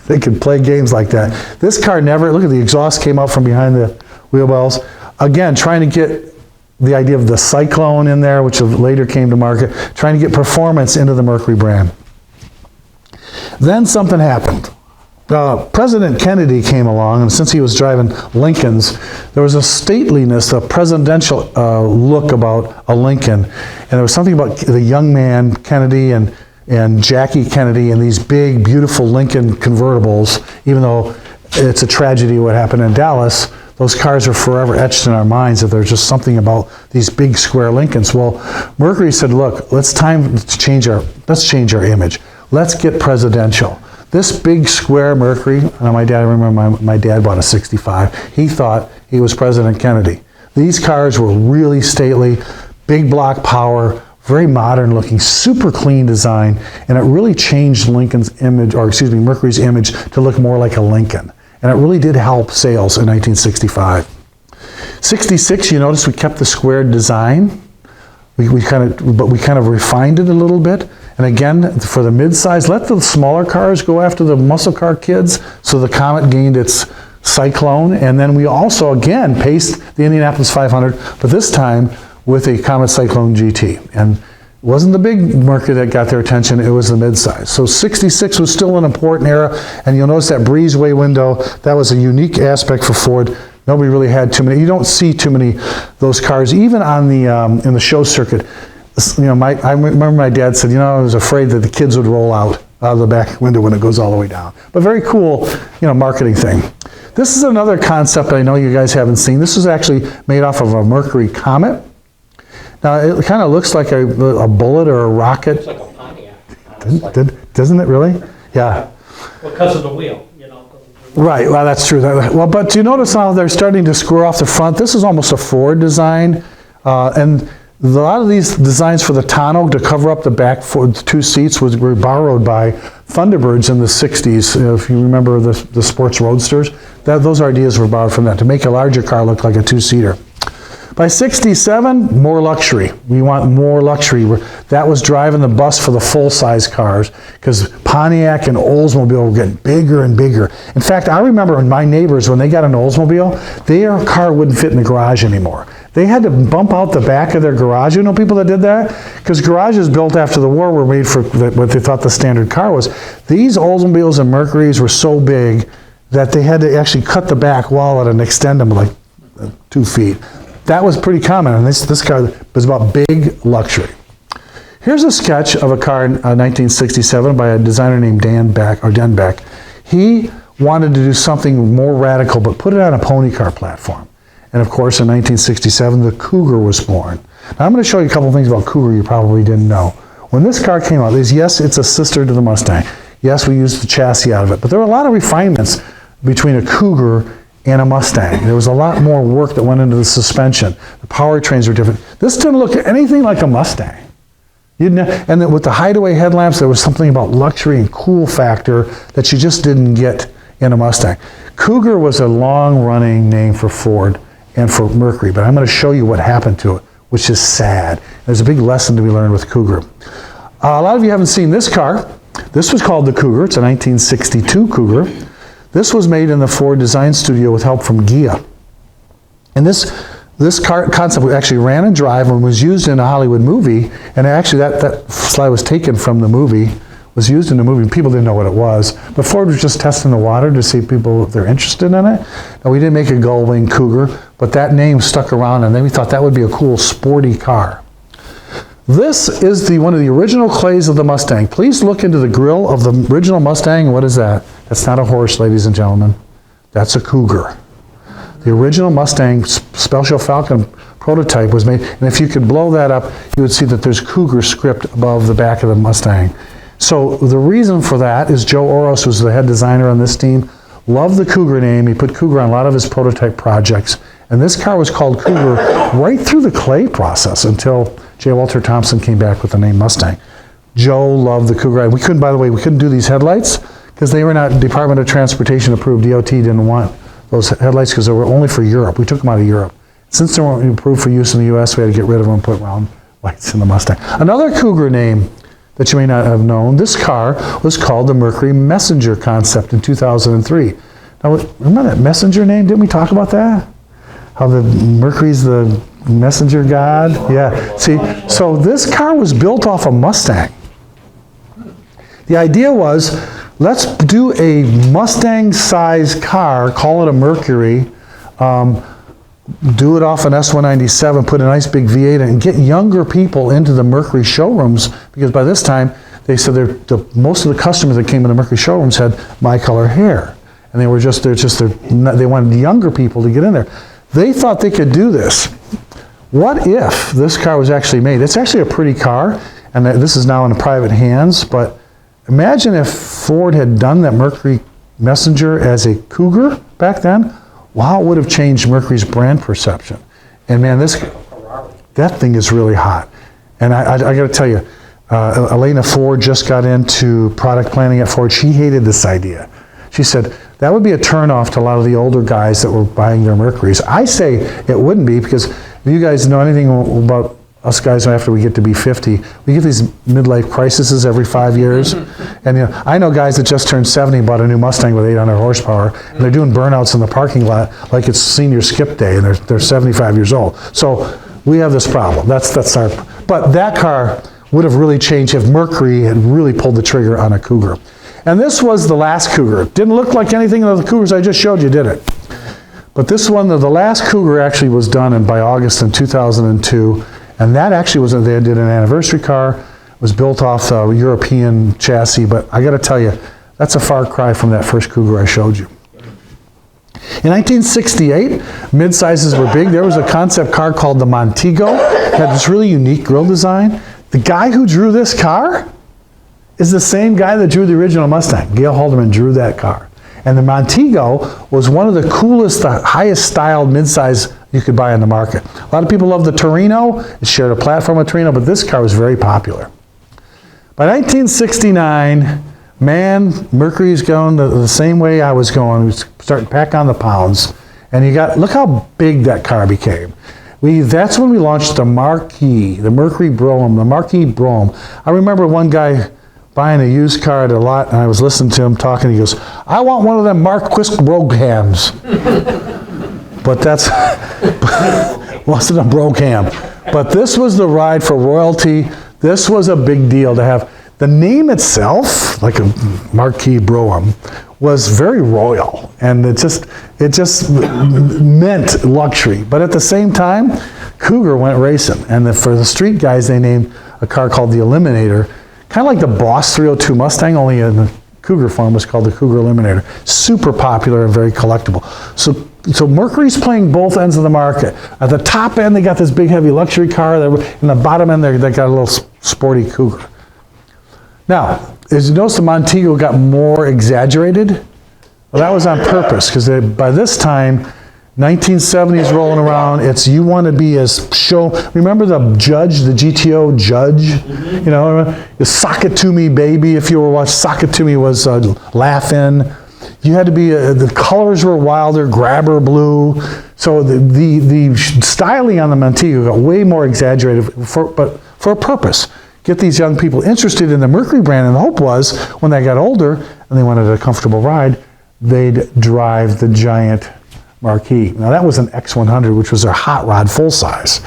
They could play games like that. This car never. Look at the exhaust came out from behind the wheel wells. Again, trying to get the idea of the Cyclone in there, which later came to market, trying to get performance into the Mercury brand. Then something happened. President Kennedy came along, and since he was driving Lincolns, there was a stateliness, a presidential look about a Lincoln. And there was something about the young man, Kennedy, and Jackie Kennedy, and these big, beautiful Lincoln convertibles, even though it's a tragedy what happened in Dallas. Those cars are forever etched in our minds that there's just something about these big square Lincolns. Well, Mercury said, look, let's change our image. Let's get presidential. This big square Mercury, and I remember my dad bought a 65. He thought he was President Kennedy. These cars were really stately, big block power, very modern looking, super clean design, and it really changed Mercury's image to look more like a Lincoln. And it really did help sales in 1965. 66, you notice we kept the square design. We kind of refined it a little bit. And again, for the mid-size, let the smaller cars go after the muscle car kids. So the Comet gained its Cyclone. And then we also, again, paced the Indianapolis 500, but this time with a Comet Cyclone GT. And it wasn't the big Mercury that got their attention, it was the midsize. So 66 was still an important era, and you'll notice that breezeway window, that was a unique aspect for Ford. Nobody really had too many. You don't see too many those cars, even on the in the show circuit. I remember my dad said, I was afraid that the kids would roll out of the back window when it goes all the way down. But very cool, marketing thing. This is another concept I know you guys haven't seen. This is actually made off of a Mercury Comet. Now, it kind of looks like a bullet or a rocket. It's like a Pontiac. Doesn't it really? Yeah. Well, because of the wheel, Right, well, that's true. Well, but you notice now they're starting to square off the front. This is almost a Ford design. And a lot of these designs for the tonneau to cover up the back for the two seats were borrowed by Thunderbirds in the 60s. If you remember the sports roadsters, those ideas were borrowed from that to make a larger car look like a two-seater. By 67, more luxury. We want more luxury. That was driving the bus for the full-size cars because Pontiac and Oldsmobile were getting bigger and bigger. In fact, I remember my neighbors, when they got an Oldsmobile, their car wouldn't fit in the garage anymore. They had to bump out the back of their garage. You know people that did that? Because garages built after the war were made for what they thought the standard car was. These Oldsmobiles and Mercurys were so big, that they had to actually cut the back wallet and extend them like 2 feet. That was pretty common, and this car was about big luxury. Here's a sketch of a car in 1967 by a designer named Den Beck. He wanted to do something more radical, but put it on a pony car platform. And of course, in 1967, the Cougar was born. Now, I'm going to show you a couple things about Cougar you probably didn't know. When this car came out, yes, it's a sister to the Mustang. Yes, we used the chassis out of it, but there were a lot of refinements between a Cougar and a Mustang. There was a lot more work that went into the suspension. The powertrains were different. This didn't look anything like a Mustang. And then with the hideaway headlamps, there was something about luxury and cool factor that you just didn't get in a Mustang. Cougar was a long-running name for Ford and for Mercury, but I'm going to show you what happened to it, which is sad. There's a big lesson to be learned with Cougar. A lot of you haven't seen this car. This was called the Cougar. It's a 1962 Cougar. This was made in the Ford Design Studio with help from Ghia. And this car concept actually ran and drive and was used in a Hollywood movie. And actually that slide was taken from the movie, was used in the movie. People didn't know what it was. But Ford was just testing the water to see people if they're interested in it. Now, we didn't make a gull-wing Cougar, but that name stuck around, and then we thought that would be a cool, sporty car. This is one of the original clays of the Mustang. Please look into the grill of the original Mustang. What is that? That's not a horse, ladies and gentlemen. That's a Cougar. The original Mustang Special Falcon prototype was made, and if you could blow that up, you would see that there's Cougar script above the back of the Mustang. So the reason for that is Joe Oros was the head designer on this team, loved the Cougar name. He put Cougar on a lot of his prototype projects. And this car was called Cougar right through the clay process until J. Walter Thompson came back with the name Mustang. Joe loved the Cougar. And we couldn't, by the way, we couldn't do these headlights because they were not Department of Transportation approved. DOT didn't want those headlights because they were only for Europe. We took them out of Europe. Since they weren't approved for use in the US, we had to get rid of them and put round lights in the Mustang. Another Cougar name that you may not have known, this car was called the Mercury Messenger concept in 2003. Now, remember that Messenger name? Didn't we talk about that? How the Mercury's the messenger god? Yeah. See, so this car was built off a Mustang. The idea was, let's do a Mustang-sized car, call it a Mercury, do it off an S197, put a nice big V8 in, and get younger people into the Mercury showrooms, because by this time, they said most of the customers that came into Mercury showrooms had my color hair. And they wanted younger people to get in there. They thought they could do this. What if this car was actually made? It's actually a pretty car, and this is now in private hands, but imagine if Ford had done that Mercury Messenger as a Cougar back then. Wow, it would have changed Mercury's brand perception. And man, that thing is really hot. And I got to tell you, Elena Ford just got into product planning at Ford. She hated this idea. She said, that would be a turnoff to a lot of the older guys that were buying their Mercurys. I say it wouldn't be, because if you guys know anything about us guys after we get to be 50, we get these midlife crises every 5 years. And I know guys that just turned 70 and bought a new Mustang with 800 horsepower, and they're doing burnouts in the parking lot like it's senior skip day, and they're 75 years old. So we have this problem. That's our. But that car would have really changed if Mercury had really pulled the trigger on a Cougar. And this was the last Cougar. Didn't look like anything of the Cougars I just showed you, did it? But this one, the last Cougar actually was done by August in 2002. And that actually was, they did an anniversary car. It was built off a European chassis. But I got to tell you, that's a far cry from that first Cougar I showed you. In 1968, mid-sizes were big. There was a concept car called the Montego. It had this really unique grille design. The guy who drew this car is the same guy that drew the original Mustang. Gail Haldeman drew that car. And the Montego was one of the coolest, the highest styled midsize you could buy on the market. A lot of people love the Torino. It shared a platform with Torino, but this car was very popular. By 1969, man, Mercury's going the same way I was going. We was starting to pack on the pounds. And look how big that car became. That's when we launched the Marquis, the Mercury Brougham, the Marquis Brougham. I remember one guy buying a used car at a lot, and I was listening to him talking. He goes, I want one of them Marquis Broghams. But that's, wasn't a Brogham. But this was the ride for royalty. This was a big deal to have. The name itself, like a Marquis Brougham, was very royal, and it just meant luxury. But at the same time, Cougar went racing, and for the street guys, they named a car called the Eliminator, kind of like the Boss 302 Mustang, only in the Cougar form was called the Cougar Eliminator. Super popular and very collectible. So Mercury's playing both ends of the market. At the top end, they got this big, heavy luxury car. In the bottom end, they got a little sporty Cougar. Now, as you notice, the Montego got more exaggerated. Well, that was on purpose, because by this time, 1970s rolling around, it's you want to be as remember the judge, the GTO judge? You know, sock it to me, baby. If you were watching, sock it to me was laughing. You had to be, the colors were wilder, grabber blue. So the styling on the Montego got way more exaggerated, but for a purpose. Get these young people interested in the Mercury brand, and the hope was when they got older and they wanted a comfortable ride, they'd drive the giant Marquis. Now that was an X100, which was their hot rod full size.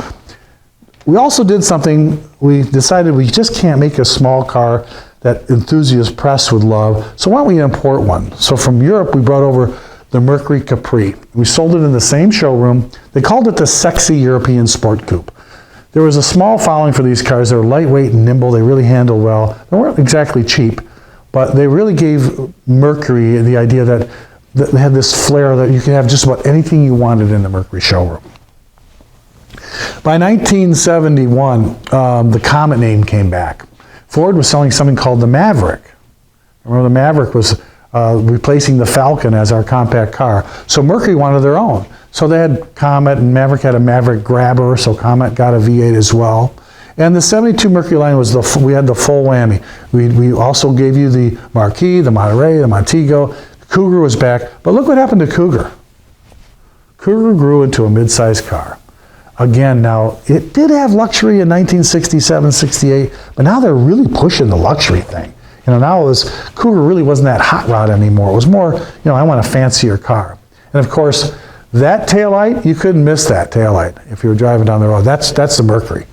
We also did something, we decided we just can't make a small car that enthusiast press would love, so why don't we import one? So from Europe, we brought over the Mercury Capri. We sold it in the same showroom. They called it the sexy European sport coupe. There was a small following for these cars. They were lightweight and nimble. They really handled well. They weren't exactly cheap, but they really gave Mercury the idea that they had this flair that you could have just about anything you wanted in the Mercury showroom. By 1971, the Comet name came back. Ford was selling something called the Maverick. Remember, the Maverick was replacing the Falcon as our compact car. So Mercury wanted their own. So they had Comet, and Maverick had a Maverick Grabber, so Comet got a V8 as well. And the 72 Mercury line was we had the full whammy. We also gave you the Marquis, the Monterey, the Montego. Cougar was back, but look what happened to Cougar. Cougar grew into a mid-sized car. Again, now, it did have luxury in 1967, 68, but now they're really pushing the luxury thing. You know, now Cougar really wasn't that hot rod anymore. It was more, you know, I want a fancier car. And of course, that taillight, you couldn't miss that taillight if you were driving down the road. That's the Mercury.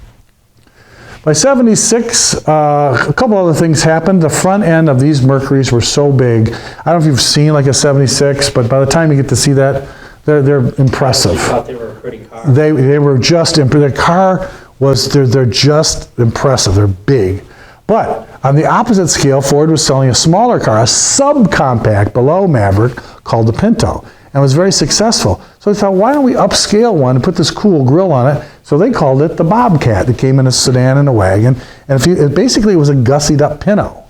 By 76, a couple other things happened. The front end of these Mercuries were so big. I don't know if you've seen like a 76, but by the time you get to see that, they're impressive. I thought they were a pretty car. They were just impressive. The car was, they're just impressive. They're big. But on the opposite scale, Ford was selling a smaller car, a subcompact below Maverick called the Pinto, and was very successful. So they thought, why don't we upscale one and put this cool grille on it? So they called it the Bobcat. It came in a sedan and a wagon, and basically it was a gussied up Pinto.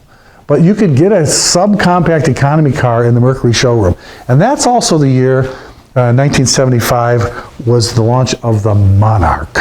But you could get a subcompact economy car in the Mercury showroom. And that's also the year, 1975, was the launch of the Monarch.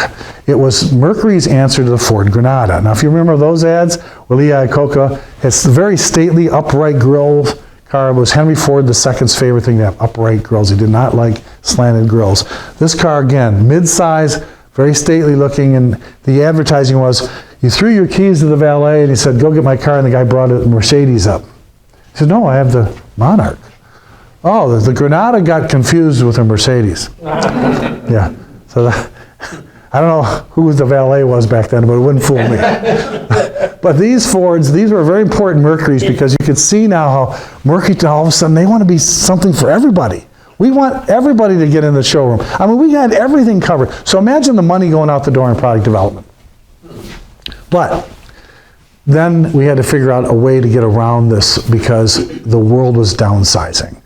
It was Mercury's answer to the Ford Granada. Now if you remember those ads, Willie Iacocca, it's a very stately upright grille car. It was Henry Ford II's favorite thing to have upright grills. He did not like slanted grills. This car, again, mid-size, very stately looking, and the advertising was, you threw your keys to the valet and he said, go get my car, and the guy brought a Mercedes up. He said, no, I have the Monarch. Oh, the Granada got confused with a Mercedes. Yeah, so I don't know who the valet was back then, but it wouldn't fool me. But these Fords, these were very important Mercuries, because you could see now how Mercury, all of a sudden, they want to be something for everybody. We want everybody to get in the showroom. I mean, we had everything covered. So imagine the money going out the door in product development. But then we had to figure out a way to get around this, because the world was downsizing.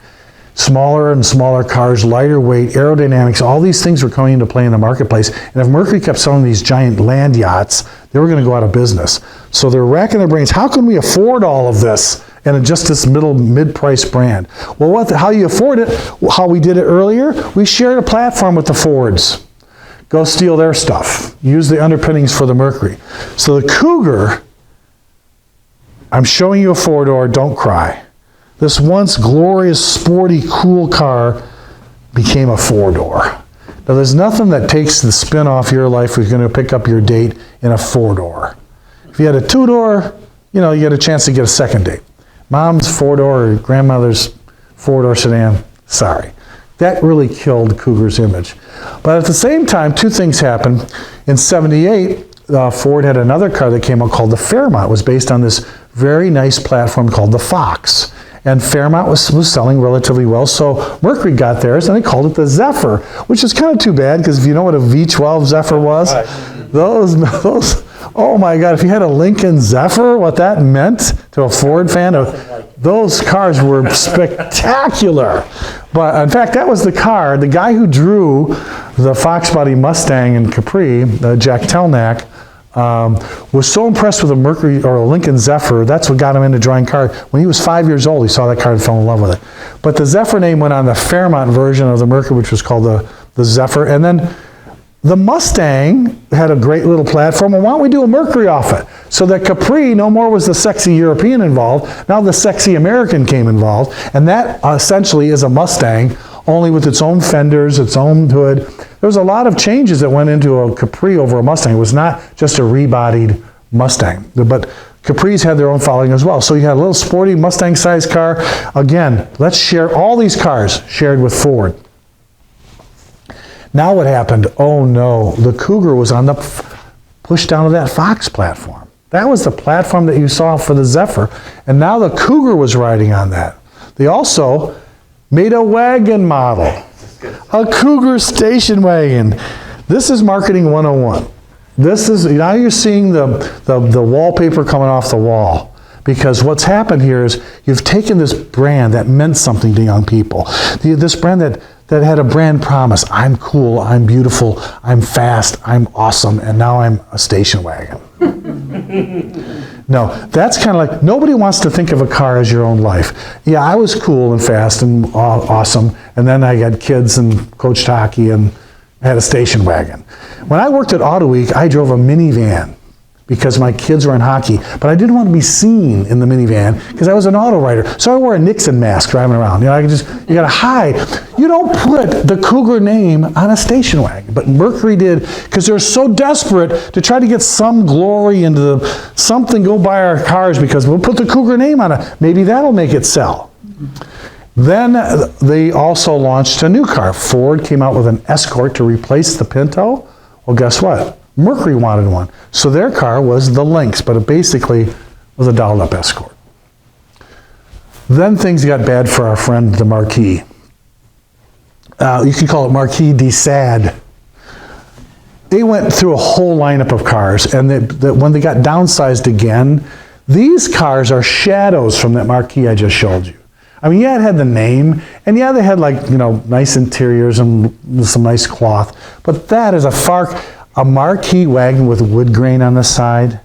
Smaller and smaller cars, lighter weight, aerodynamics, all these things were coming into play in the marketplace. And if Mercury kept selling these giant land yachts, they were going to go out of business. So they're racking their brains, how can we afford all of this in just this mid-price brand? Well, how you afford it, how we did it earlier, we shared a platform with the Fords. Go steal their stuff. Use the underpinnings for the Mercury. So the Cougar, I'm showing you a four-door, don't cry. This once glorious, sporty, cool car became a four-door. Now, there's nothing that takes the spin off your life if you're going to pick up your date in a four-door. If you had a two-door, you know, you get a chance to get a second date. Mom's four-door or grandmother's four-door sedan, sorry. That really killed Cougar's image. But at the same time, two things happened. In 78, Ford had another car that came out called the Fairmont. It was based on this very nice platform called the Fox. And Fairmont was selling relatively well, so Mercury got theirs, and they called it the Zephyr, which is kind of too bad, because if you know what a V12 Zephyr was, those, oh my God, if you had a Lincoln Zephyr, what that meant to a Ford fan, those cars were spectacular. But in fact, that was the car, the guy who drew the Fox Body Mustang and Capri, Jack Telnack, was so impressed with a Mercury or a Lincoln Zephyr, that's what got him into drawing cars. When he was 5 years old, he saw that car and fell in love with it. But the Zephyr name went on the Fairmont version of the Mercury, which was called the Zephyr. And then the Mustang had a great little platform. Well, why don't we do a Mercury off it? So that Capri no more was the sexy European involved. Now the sexy American came involved. And that essentially is a Mustang, only with its own fenders, its own hood. There was a lot of changes that went into a Capri over a Mustang. It was not just a rebodied Mustang. But Capris had their own following as well. So you had a little sporty Mustang-sized car. Again, let's share all these cars shared with Ford. Now what happened? Oh no, the Cougar was on the pushed down to that Fox platform. That was the platform that you saw for the Zephyr. And now the Cougar was riding on that. They also made a wagon model. A Cougar station wagon. This is marketing 101. This is, now you're seeing the wallpaper coming off the wall. Because what's happened here is you've taken this brand that meant something to young people. This brand that had a brand promise. I'm cool, I'm beautiful, I'm fast, I'm awesome, and now I'm a station wagon. No, that's kind of like, nobody wants to think of a car as your own life. Yeah, I was cool and fast and awesome, and then I got kids and coached hockey and had a station wagon. When I worked at Auto Week, I drove a minivan because my kids were in hockey, but I didn't want to be seen in the minivan because I was an auto writer. So I wore a Nixon mask driving around. You know, you gotta hide. You don't put the Cougar name on a station wagon, but Mercury did because they're so desperate to try to get some glory into something, go buy our cars because we'll put the Cougar name on it. Maybe that'll make it sell. Then they also launched a new car. Ford came out with an Escort to replace the Pinto. Well, guess what? Mercury wanted one. So their car was the Lynx, but it basically was a dolled up Escort. Then things got bad for our friend the Marquis. You could call it Marquis de Sade. They went through a whole lineup of cars, and when they got downsized again, these cars are shadows from that Marquis I just showed you. I mean, yeah, it had the name, and yeah, they had like, you know, nice interiors and some nice cloth, but that is a Marquis wagon with wood grain on the side.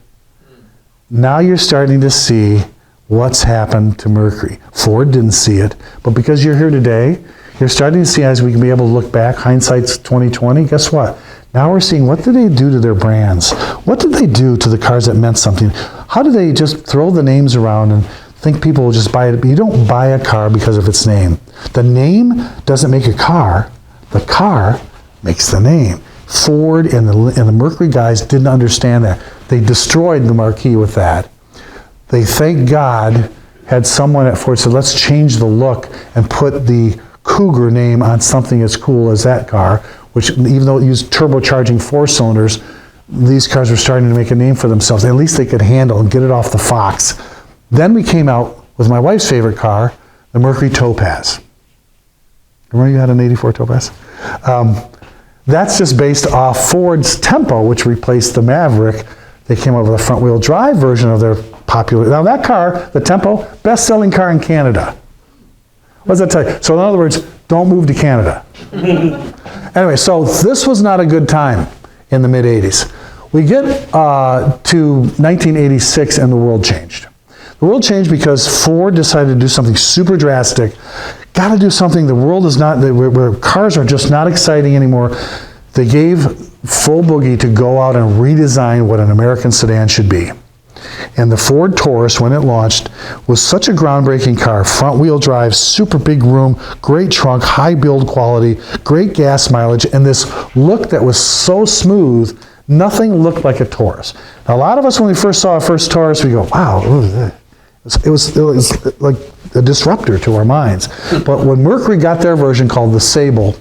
Now you're starting to see what's happened to Mercury. Ford didn't see it, but because you're here today, you're starting to see, as we can be able to look back, hindsight's 2020, guess what? Now we're seeing, what did they do to their brands? What did they do to the cars that meant something? How do they just throw the names around and think people will just buy it? You don't buy a car because of its name. The name doesn't make a car. The car makes the name. Ford and the Mercury guys didn't understand that. They destroyed the Marquis with that. They, thank God, had someone at Ford said, let's change the look and put the Cougar name on something as cool as that car, which even though it used turbocharging 4-cylinders, these cars were starting to make a name for themselves. At least they could handle and get it off the Fox. Then we came out with my wife's favorite car, the Mercury Topaz. Remember you had an 84 Topaz? That's just based off Ford's Tempo, which replaced the Maverick. They came up with a front-wheel drive version of their popular. Now that car, the Tempo, best-selling car in Canada. What does that tell you? So in other words, don't move to Canada. Anyway, so this was not a good time in the mid-'80s. We get to 1986 and the world changed. The world changed because Ford decided to do something super drastic. Got to do something. The world is not, where cars are just not exciting anymore. They gave full boogie to go out and redesign what an American sedan should be. And the Ford Taurus, when it launched, was such a groundbreaking car. Front-wheel drive, super big room, great trunk, high build quality, great gas mileage, and this look that was so smooth, nothing looked like a Taurus. Now, a lot of us, when we first saw our first Taurus, we go, wow, it was like a disruptor to our minds. But when Mercury got their version called the Sable,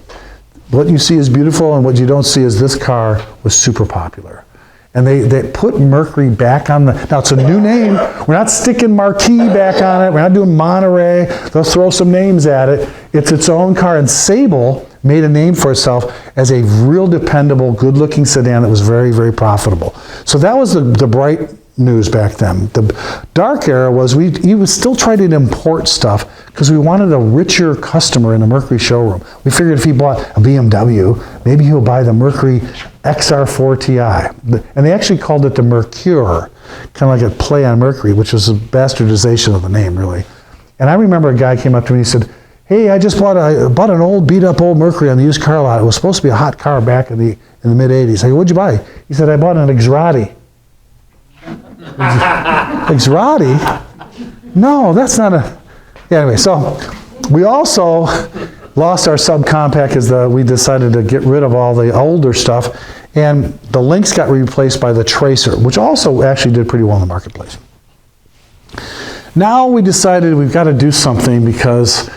what you see is beautiful and what you don't see is this car was super popular. And they put Mercury back on the, now it's a new name. We're not sticking Marquis back on it. We're not doing Monterey. They'll throw some names at it. It's its own car. And Sable made a name for itself as a real dependable, good-looking sedan that was very, very profitable. So that was the bright news back then. The dark era was he was still trying to import stuff because we wanted a richer customer in the Mercury showroom. We figured if he bought a BMW, maybe he'll buy the Mercury XR4 Ti. And they actually called it the Mercure, kind of like a play on Mercury, which was a bastardization of the name, really. And I remember a guy came up to me and he said, hey, I just bought an old beat-up old Mercury on the used car lot. It was supposed to be a hot car back in the mid-'80s. I go, what'd you buy? He said, I bought an Exrati. Exrati? No, that's not a... Yeah, anyway, so we also lost our subcompact because we decided to get rid of all the older stuff, and the Lynx got replaced by the Tracer, which also actually did pretty well in the marketplace. Now we decided we've got to do something because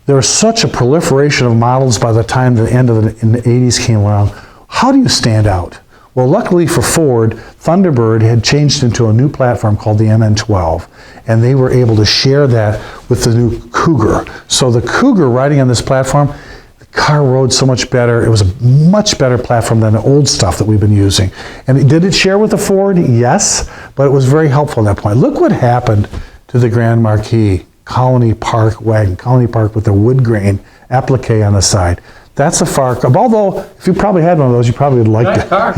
there was such a proliferation of models by the time the end of the 80s came around. How do you stand out? Well, luckily for Ford, Thunderbird had changed into a new platform called the MN12, and they were able to share that with the new Cougar. So the Cougar riding on this platform, the car rode so much better. It was a much better platform than the old stuff that we've been using. And did it share with the Ford? Yes, but it was very helpful at that point. Look what happened to the Grand Marquis Colony Park wagon, Colony Park with the wood grain applique on the side. That's a far car. Although, if you probably had one of those, you probably would like it. Car.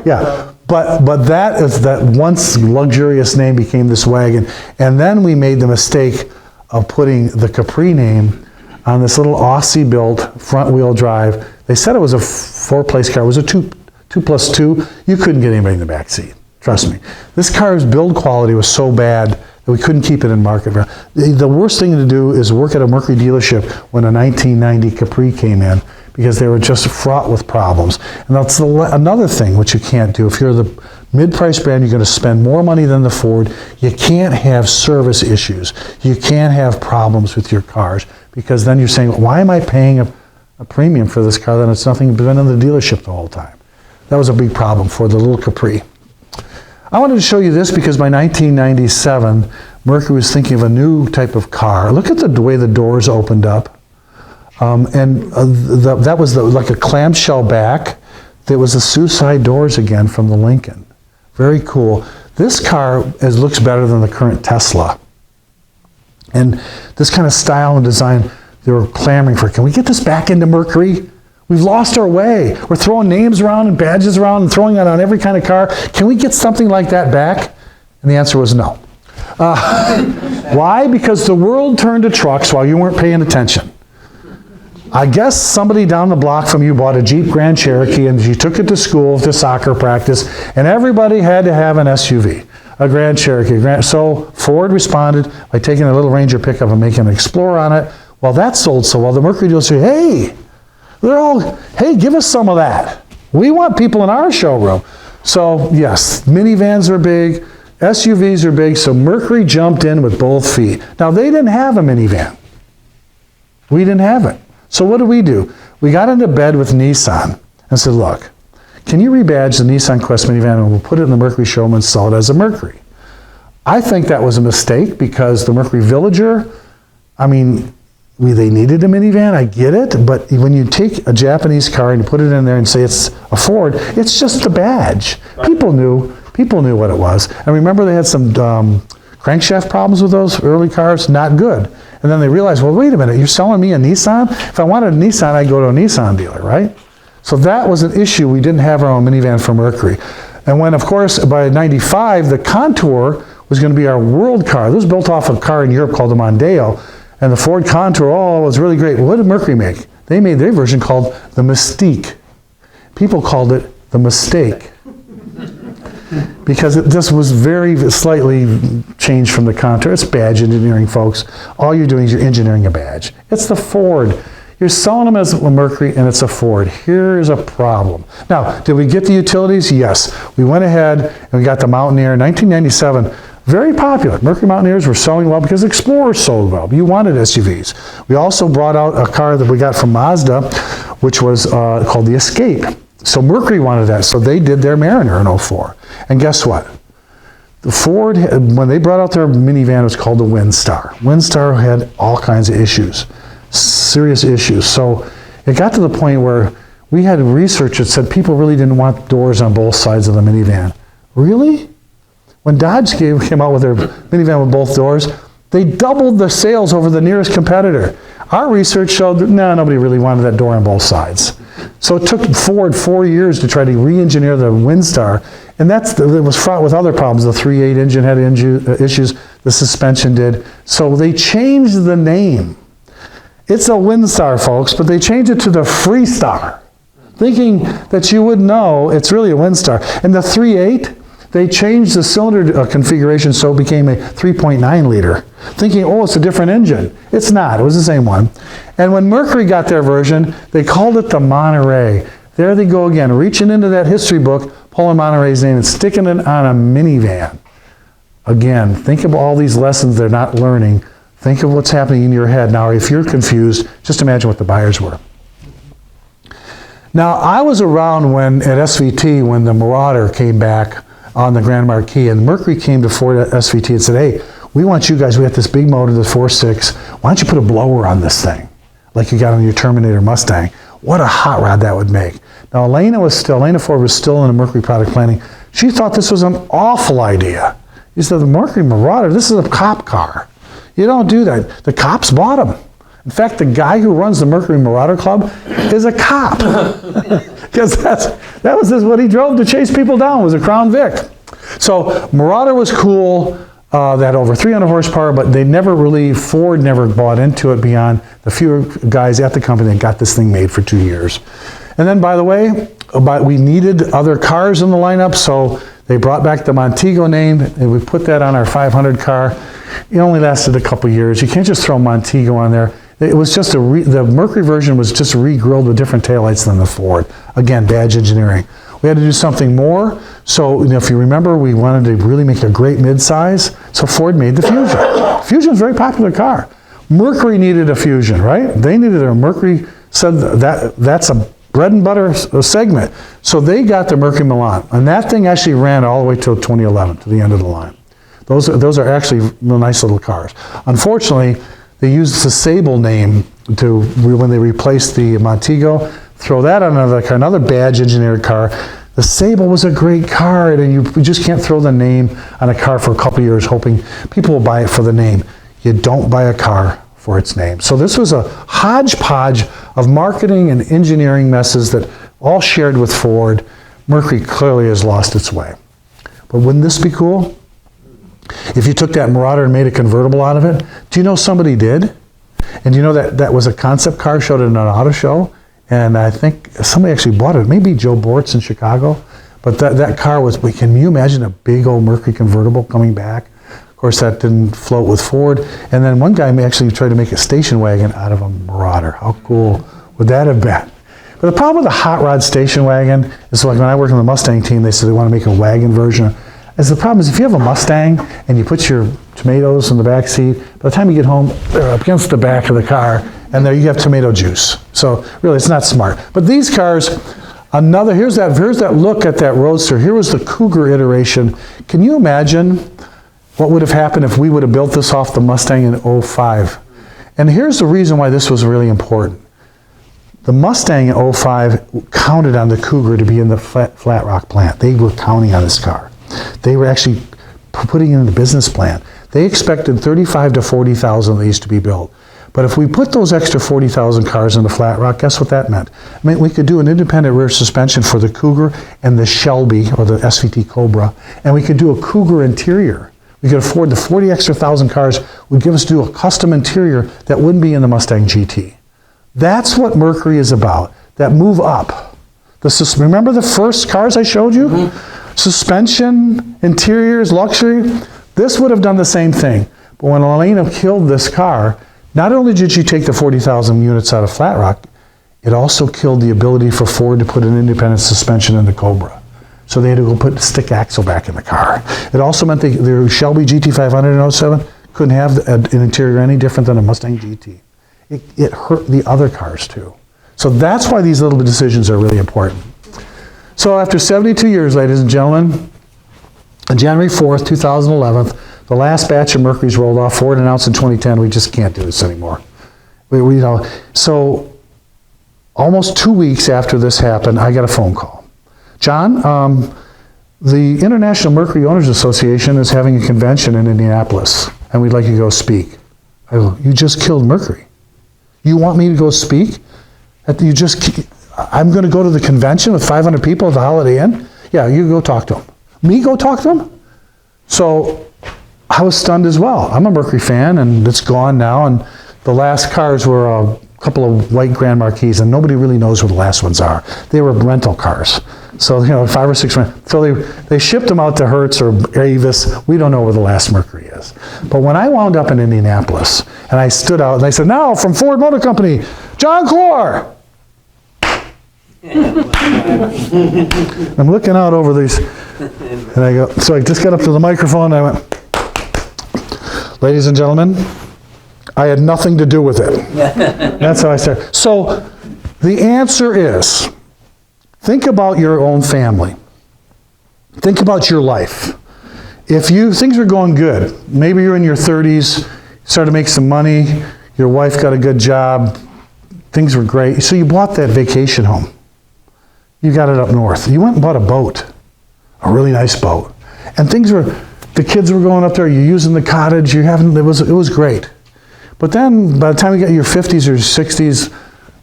Yeah, but that once luxurious name became this wagon, and then we made the mistake of putting the Capri name on this little Aussie-built front-wheel drive. They said it was a 4-place car. It was a 2+2. You couldn't get anybody in the back seat. Trust me. This car's build quality was so bad that we couldn't keep it in market. The worst thing to do is work at a Mercury dealership when a 1990 Capri came in, because they were just fraught with problems. And that's another thing which you can't do. If you're the mid-price brand, you're going to spend more money than the Ford. You can't have service issues. You can't have problems with your cars, because then you're saying, why am I paying a premium for this car that it's nothing been in the dealership the whole time? That was a big problem for the little Capri. I wanted to show you this because by 1997, Mercury was thinking of a new type of car. Look at the way the doors opened up. That was like a clamshell back. There was the suicide doors again from the Lincoln. Very cool. This car looks better than the current Tesla. And this kind of style and design, they were clamoring for. Can we get this back into Mercury? We've lost our way. We're throwing names around and badges around and throwing it on every kind of car. Can we get something like that back? And the answer was no. Why? Because the world turned to trucks while you weren't paying attention. I guess somebody down the block from you bought a Jeep Grand Cherokee and you took it to school, to soccer practice, and everybody had to have an SUV, a Grand Cherokee. So Ford responded by taking a little Ranger pickup and making an Explorer on it. Well, that sold so well, the Mercury dealers said, hey, hey, give us some of that. We want people in our showroom. So yes, minivans are big, SUVs are big, so Mercury jumped in with both feet. Now they didn't have a minivan. We didn't have it. So what do? We got into bed with Nissan and said, look, can you rebadge the Nissan Quest minivan and we'll put it in the Mercury showroom and sell it as a Mercury? I think that was a mistake because the Mercury Villager, I mean, they needed a minivan, I get it, but when you take a Japanese car and you put it in there and say it's a Ford, it's just a badge. People knew what it was. And remember they had some crankshaft problems with those early cars? Not good. And then they realized, well, wait a minute, you're selling me a Nissan? If I wanted a Nissan, I'd go to a Nissan dealer, right? So that was an issue. We didn't have our own minivan for Mercury. And when, of course, by 95, the Contour was going to be our world car. This was built off a car in Europe called the Mondeo. And the Ford Contour, was really great. Well, what did Mercury make? They made their version called the Mystique. People called it the Mistake. Because it just was very slightly changed from the Contour. It's badge engineering, folks. All you're doing is you're engineering a badge. It's the Ford. You're selling them as a Mercury and it's a Ford. Here's a problem. Now, did we get the utilities? Yes. We went ahead and we got the Mountaineer in 1997. Very popular. Mercury Mountaineers were selling well because Explorers sold well. You wanted SUVs. We also brought out a car that we got from Mazda, which was called the Escape. So Mercury wanted that, so they did their Mariner in '04. And guess what? The Ford, when they brought out their minivan, it was called the Windstar. Windstar had all kinds of issues, serious issues. So it got to the point where we had research that said people really didn't want doors on both sides of the minivan. Really? When Dodge came out with their minivan with both doors, they doubled the sales over the nearest competitor. Our research showed that nobody really wanted that door on both sides. So it took Ford 4 years to try to re-engineer the Windstar, and it was fraught with other problems. The 3.8 engine had issues, the suspension did. So they changed the name. It's a Windstar, folks, but they changed it to the Freestar, thinking that you would know it's really a Windstar. And the 3.8, they changed the cylinder configuration so it became a 3.9 liter, thinking, oh, it's a different engine. It's not. It was the same one. And when Mercury got their version, they called it the Monterey. There they go again, reaching into that history book, pulling Monterey's name and sticking it on a minivan. Again, think of all these lessons they're not learning. Think of what's happening in your head. Now, if you're confused, just imagine what the buyers were. Now, I was around at SVT when the Marauder came back on the Grand Marquis, and Mercury came to Ford at SVT and said, hey, we want you guys, we got this big motor, the 4.6, why don't you put a blower on this thing, like you got on your Terminator Mustang? What a hot rod that would make. Now, Elena Ford was still in the Mercury product planning. She thought this was an awful idea. She said, the Mercury Marauder, this is a cop car. You don't do that. The cops bought them. In fact, the guy who runs the Mercury Marauder Club is a cop. Because that was what he drove to chase people down, was a Crown Vic. So Marauder was cool, they had over 300 horsepower, but Ford never bought into it beyond the few guys at the company that got this thing made for 2 years. And then, by the way, we needed other cars in the lineup, so they brought back the Montego name, and we put that on our 500 car. It only lasted a couple years. You can't just throw Montego on there. It was just the Mercury version was just re-grilled with different taillights than the Ford. Again, badge engineering. We had to do something more. So if you remember, we wanted to really make a great midsize. So Ford made the Fusion. Fusion's a very popular car. Mercury needed a Fusion, right? They needed a Mercury, said that's a bread and butter segment. So they got the Mercury Milan. And that thing actually ran all the way till 2011, to the end of the line. Those are actually nice little cars. Unfortunately, they used the Sable name when they replaced the Montego, throw that on another badge engineered car. The Sable was a great car, and you just can't throw the name on a car for a couple of years hoping people will buy it for the name. You don't buy a car for its name. So this was a hodgepodge of marketing and engineering messes that all shared with Ford. Mercury clearly has lost its way. But wouldn't this be cool? If you took that Marauder and made a convertible out of it, do you know somebody did? And do you know that was a concept car, showed it in an auto show, and I think somebody actually bought it. Maybe Joe Bortz in Chicago, but that car was, can you imagine a big old Mercury convertible coming back? Of course, that didn't float with Ford. And then one guy actually tried to make a station wagon out of a Marauder. How cool would that have been? But the problem with the hot rod station wagon is, like when I worked on the Mustang team, they said they want to make a wagon version. The problem is, if you have a Mustang and you put your tomatoes in the back seat, by the time you get home, they're up against the back of the car, and there you have tomato juice. So really, it's not smart. But these cars, here's that look at that Roadster. Here was the Cougar iteration. Can you imagine what would have happened if we would have built this off the Mustang in '05? And here's the reason why this was really important. The Mustang in '05 counted on the Cougar to be in the Flat Rock plant. They were counting on this car. They were actually putting it in the business plan. They expected 35 to 40,000 of these to be built. But if we put those extra 40,000 cars into Flat Rock, guess what that meant? I mean, we could do an independent rear suspension for the Cougar and the Shelby, or the SVT Cobra, and we could do a Cougar interior. We could afford the 40 extra thousand cars would give us to do a custom interior that wouldn't be in the Mustang GT. That's what Mercury is about, that move up. Remember the first cars I showed you? Mm-hmm. Suspension, interiors, luxury. This would have done the same thing. But when Elena killed this car, not only did she take the 40,000 units out of Flat Rock, it also killed the ability for Ford to put an independent suspension in the Cobra. So they had to go put the stick axle back in the car. It also meant the Shelby GT500 in '07 couldn't have an interior any different than a Mustang GT. It hurt the other cars too. So that's why these little decisions are really important. So after 72 years, ladies and gentlemen, on January 4th, 2011, the last batch of Mercury's rolled off. Ford announced in 2010, we just can't do this anymore. So almost 2 weeks after this happened, I got a phone call. John, the International Mercury Owners Association is having a convention in Indianapolis, and we'd like you to go speak. I go, you just killed Mercury. You want me to go speak? I'm going to go to the convention with 500 people at the Holiday Inn? Yeah, you go talk to them. Me go talk to them? So I was stunned as well. I'm a Mercury fan, and it's gone now, and the last cars were a couple of white Grand Marquis, and nobody really knows where the last ones are. They were rental cars. So, 5 or 6 rent. So they shipped them out to Hertz or Avis. We don't know where the last Mercury is. But when I wound up in Indianapolis, and I stood out, and I said, now from Ford Motor Company, John Clor. I'm looking out over these, and I go, so I just got up to the microphone, and I went, ladies and gentlemen, I had nothing to do with it. That's how I started. So the answer is, think about your own family. Think about your life. If things are going good, maybe you're in your 30s, started to make some money, your wife got a good job, things were great, so you bought that vacation home. You got it up north. You went and bought a boat, a really nice boat. And the kids were going up there, you're using the cottage, it was great. But then, by the time you got your 50s or 60s,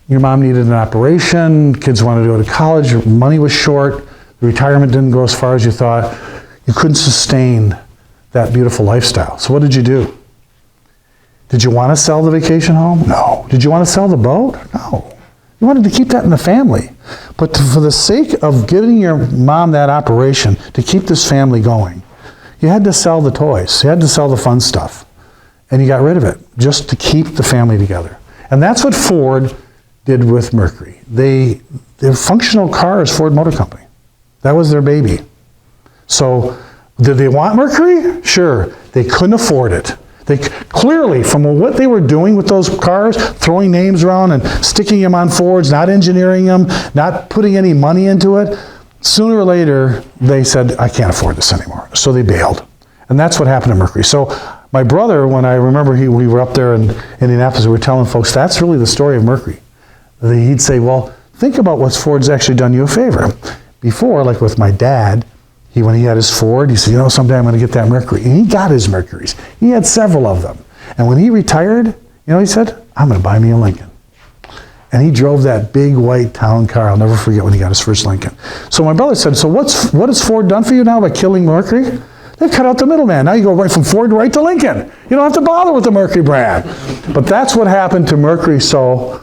your mom needed an operation, kids wanted to go to college, your money was short, the retirement didn't go as far as you thought. You couldn't sustain that beautiful lifestyle. So what did you do? Did you want to sell the vacation home? No. Did you want to sell the boat? No. You wanted to keep that in the family. But for the sake of giving your mom that operation to keep this family going, you had to sell the toys. You had to sell the fun stuff. And you got rid of it just to keep the family together. And that's what Ford did with Mercury. Their functional car is Ford Motor Company. That was their baby. So did they want Mercury? Sure. They couldn't afford it. They clearly, from what they were doing with those cars, throwing names around and sticking them on Fords, not engineering them, not putting any money into it, sooner or later they said, I can't afford this anymore. So they bailed. And that's what happened to Mercury. So my brother, when I remember we were up there in Indianapolis, we were telling folks, that's really the story of Mercury. He'd say, well, think about what Ford's actually done you a favor. Before, like with my dad, when he had his Ford, he said, someday I'm going to get that Mercury. And he got his Mercuries. He had several of them. And when he retired, he said, I'm going to buy me a Lincoln. And he drove that big white town car. I'll never forget when he got his first Lincoln. So my brother said, so what has Ford done for you now by killing Mercury? They've cut out the middleman. Now you go right from Ford right to Lincoln. You don't have to bother with the Mercury brand. But that's what happened to Mercury. So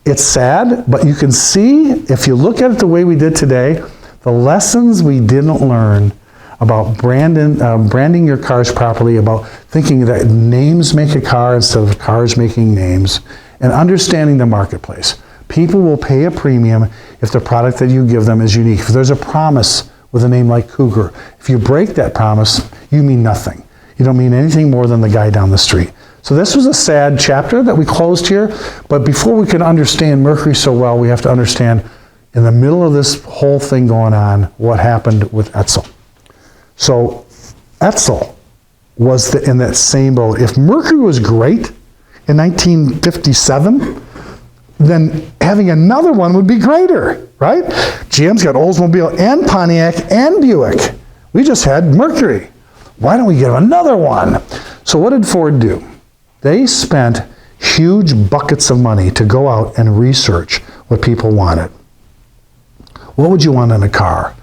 it's sad, but you can see, if you look at it the way we did today, the lessons we didn't learn about branding your cars properly, about thinking that names make a car instead of cars making names, and understanding the marketplace. People will pay a premium if the product that you give them is unique. If there's a promise with a name like Cougar, if you break that promise, you mean nothing. You don't mean anything more than the guy down the street. So this was a sad chapter that we closed here, but before we can understand Mercury so well, we have to understand, in the middle of this whole thing going on, what happened with Edsel. So Edsel was in that same boat. If Mercury was great in 1957, then having another one would be greater, right? GM's got Oldsmobile and Pontiac and Buick. We just had Mercury. Why don't we get another one? So what did Ford do? They spent huge buckets of money to go out and research what people wanted. What would you want in a car?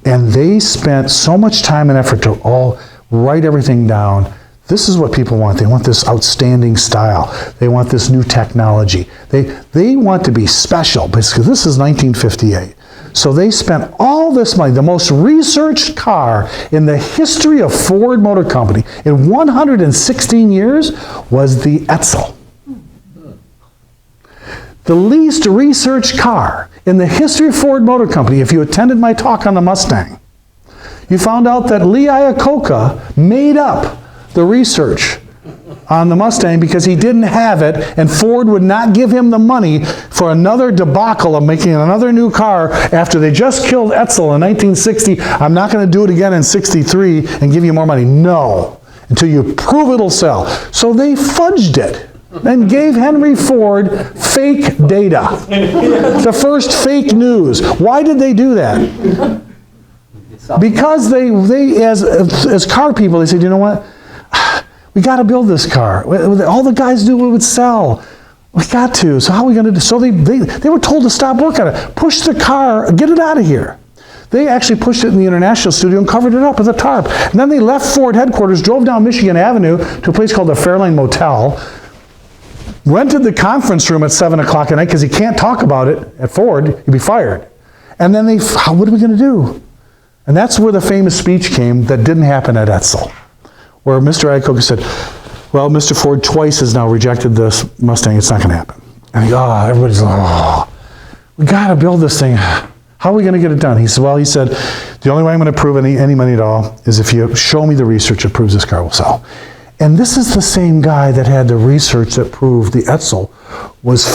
And they spent so much time and effort to all write everything down. This is what people want. They want this outstanding style. They want this new technology. They want to be special, because this is 1958. So they spent all this money. The most researched car in the history of Ford Motor Company in 116 years was the Edsel. The least researched car in the history of Ford Motor Company, if you attended my talk on the Mustang, you found out that Lee Iacocca made up the research on the Mustang because he didn't have it, and Ford would not give him the money for another debacle of making another new car after they just killed Edsel in 1960. I'm not going to do it again in 63 and give you more money. No, until you prove it'll sell. So they fudged it and gave Henry Ford fake data. The first fake news. Why did they do that? Because they as car people, they said, you know what? We got to build this car. All the guys knew it would sell. We got to. So how are we going to do? So they were told to stop work on it. Push the car, get it out of here. They actually pushed it in the International Studio and covered it up with a tarp. And then they left Ford headquarters, drove down Michigan Avenue to a place called the Fairlane Motel, rented the conference room at 7 o'clock at night because he can't talk about it at Ford. He'd be fired. And then what are we going to do? And that's where the famous speech came that didn't happen at Edsel, where Mr. Iacocca said, well, Mr. Ford twice has now rejected this Mustang. It's not going to happen. And everybody's like, oh, we got to build this thing. How are we going to get it done? He said, the only way I'm going to prove any money at all is if you show me the research that proves this car will sell. And this is the same guy that had the research that proved the Edsel was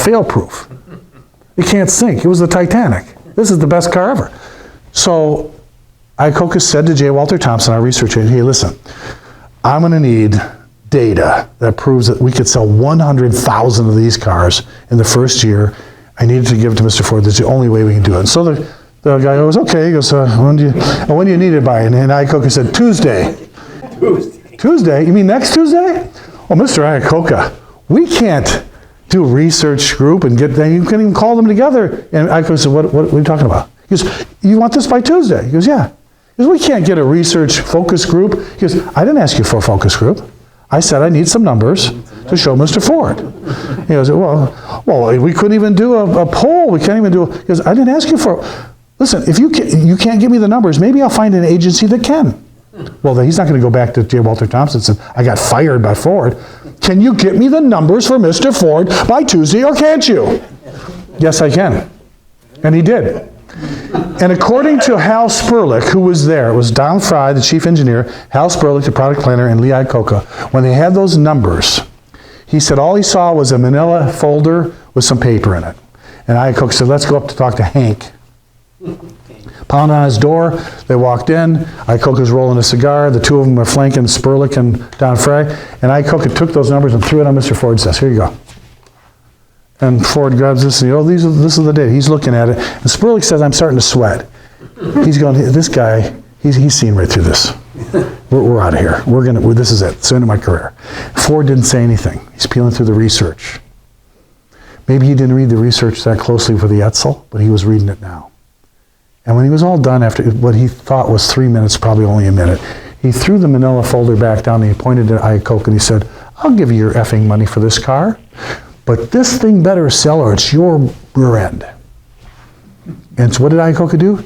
fail-proof. It can't sink. It was the Titanic. This is the best car ever. So Iacocca said to J. Walter Thompson, our research agent, hey, listen, I'm going to need data that proves that we could sell 100,000 of these cars in the first year. I needed to give it to Mr. Ford. That's the only way we can do it. And so the guy goes, okay. He goes, when do you need it by? And Iacocca said, Tuesday. Tuesday? You mean next Tuesday? Well, Mr. Iacocca, we can't do a research group and you can't even call them together. And Iacocca said, what are you talking about? He goes, you want this by Tuesday? He goes, yeah. He goes, we can't get a research focus group. He goes, I didn't ask you for a focus group. I said I need some numbers to show Mr. Ford. He goes, well, we couldn't even do a poll. We can't even do he goes, I didn't ask you for, listen, if you can't give me the numbers, maybe I'll find an agency that can. Well, he's not going to go back to J. Walter Thompson and say, I got fired by Ford. Can you get me the numbers for Mr. Ford by Tuesday or can't you? Yes, I can. And he did. And according to Hal Sperlich, who was there, it was Don Fry, the chief engineer, Hal Sperlich, the product planner, and Lee Iacocca, when they had those numbers, he said all he saw was a manila folder with some paper in it. And Iacocca said, let's go up to talk to Hank. Pound on his door, they walked in, Iacocca's rolling a cigar, the two of them were flanking Sperlich and Don Fry, and Iacocca took those numbers and threw it on Mr. Ford's desk. Here you go. And Ford grabs this and this is the data. He's looking at it. And Sperlich says, I'm starting to sweat. He's going, this guy, he's seen right through this. We're out of here. This is it. It's the end of my career. Ford didn't say anything. He's peeling through the research. Maybe he didn't read the research that closely for the Edsel, but he was reading it now. And when he was all done after what he thought was 3 minutes, probably only a minute, he threw the manila folder back down and he pointed at Iacocca and he said, I'll give you your effing money for this car. But this thing better sell or it's your rear end. And so what did Iacocca do?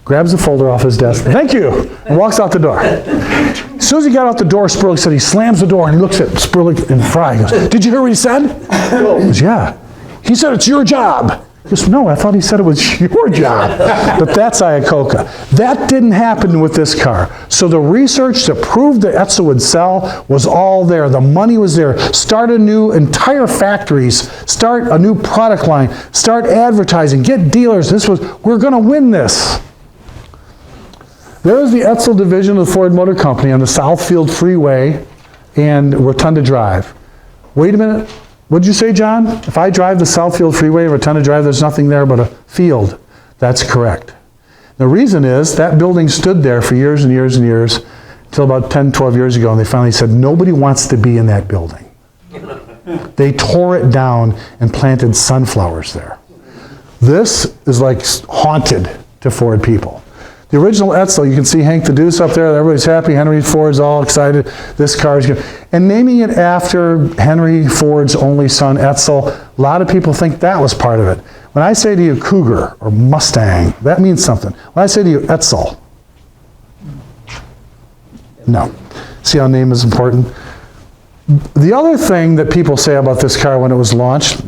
Grabs the folder off his desk, thank you, and walks out the door. As soon as he got out the door, Sperlich said he slams the door and he looks at Sperlich and Fry. He goes, did you hear what he said? He goes, yeah. He said it's your job. He goes, no, I thought he said it was your job. But that's Iacocca. That didn't happen with this car. So the research to prove that Edsel would sell was all there. The money was there. Start entire factories, start a new product line, start advertising, get dealers. We're going to win this. There's the Edsel division of the Ford Motor Company on the Southfield Freeway and Rotunda Drive. Wait a minute. What'd you say, John? If I drive the Southfield Freeway and Rotunda Drive, there's nothing there but a field. That's correct. The reason is that building stood there for years and years and years until about 10, 12 years ago, and they finally said, nobody wants to be in that building. They tore it down and planted sunflowers there. This is like haunted to Ford people. The original Edsel, you can see Hank the Deuce up there. Everybody's happy. Henry Ford's all excited. This car is good. And naming it after Henry Ford's only son, Edsel, a lot of people think that was part of it. When I say to you Cougar or Mustang, that means something. When I say to you Edsel, no. See how name is important? The other thing that people say about this car when it was launched,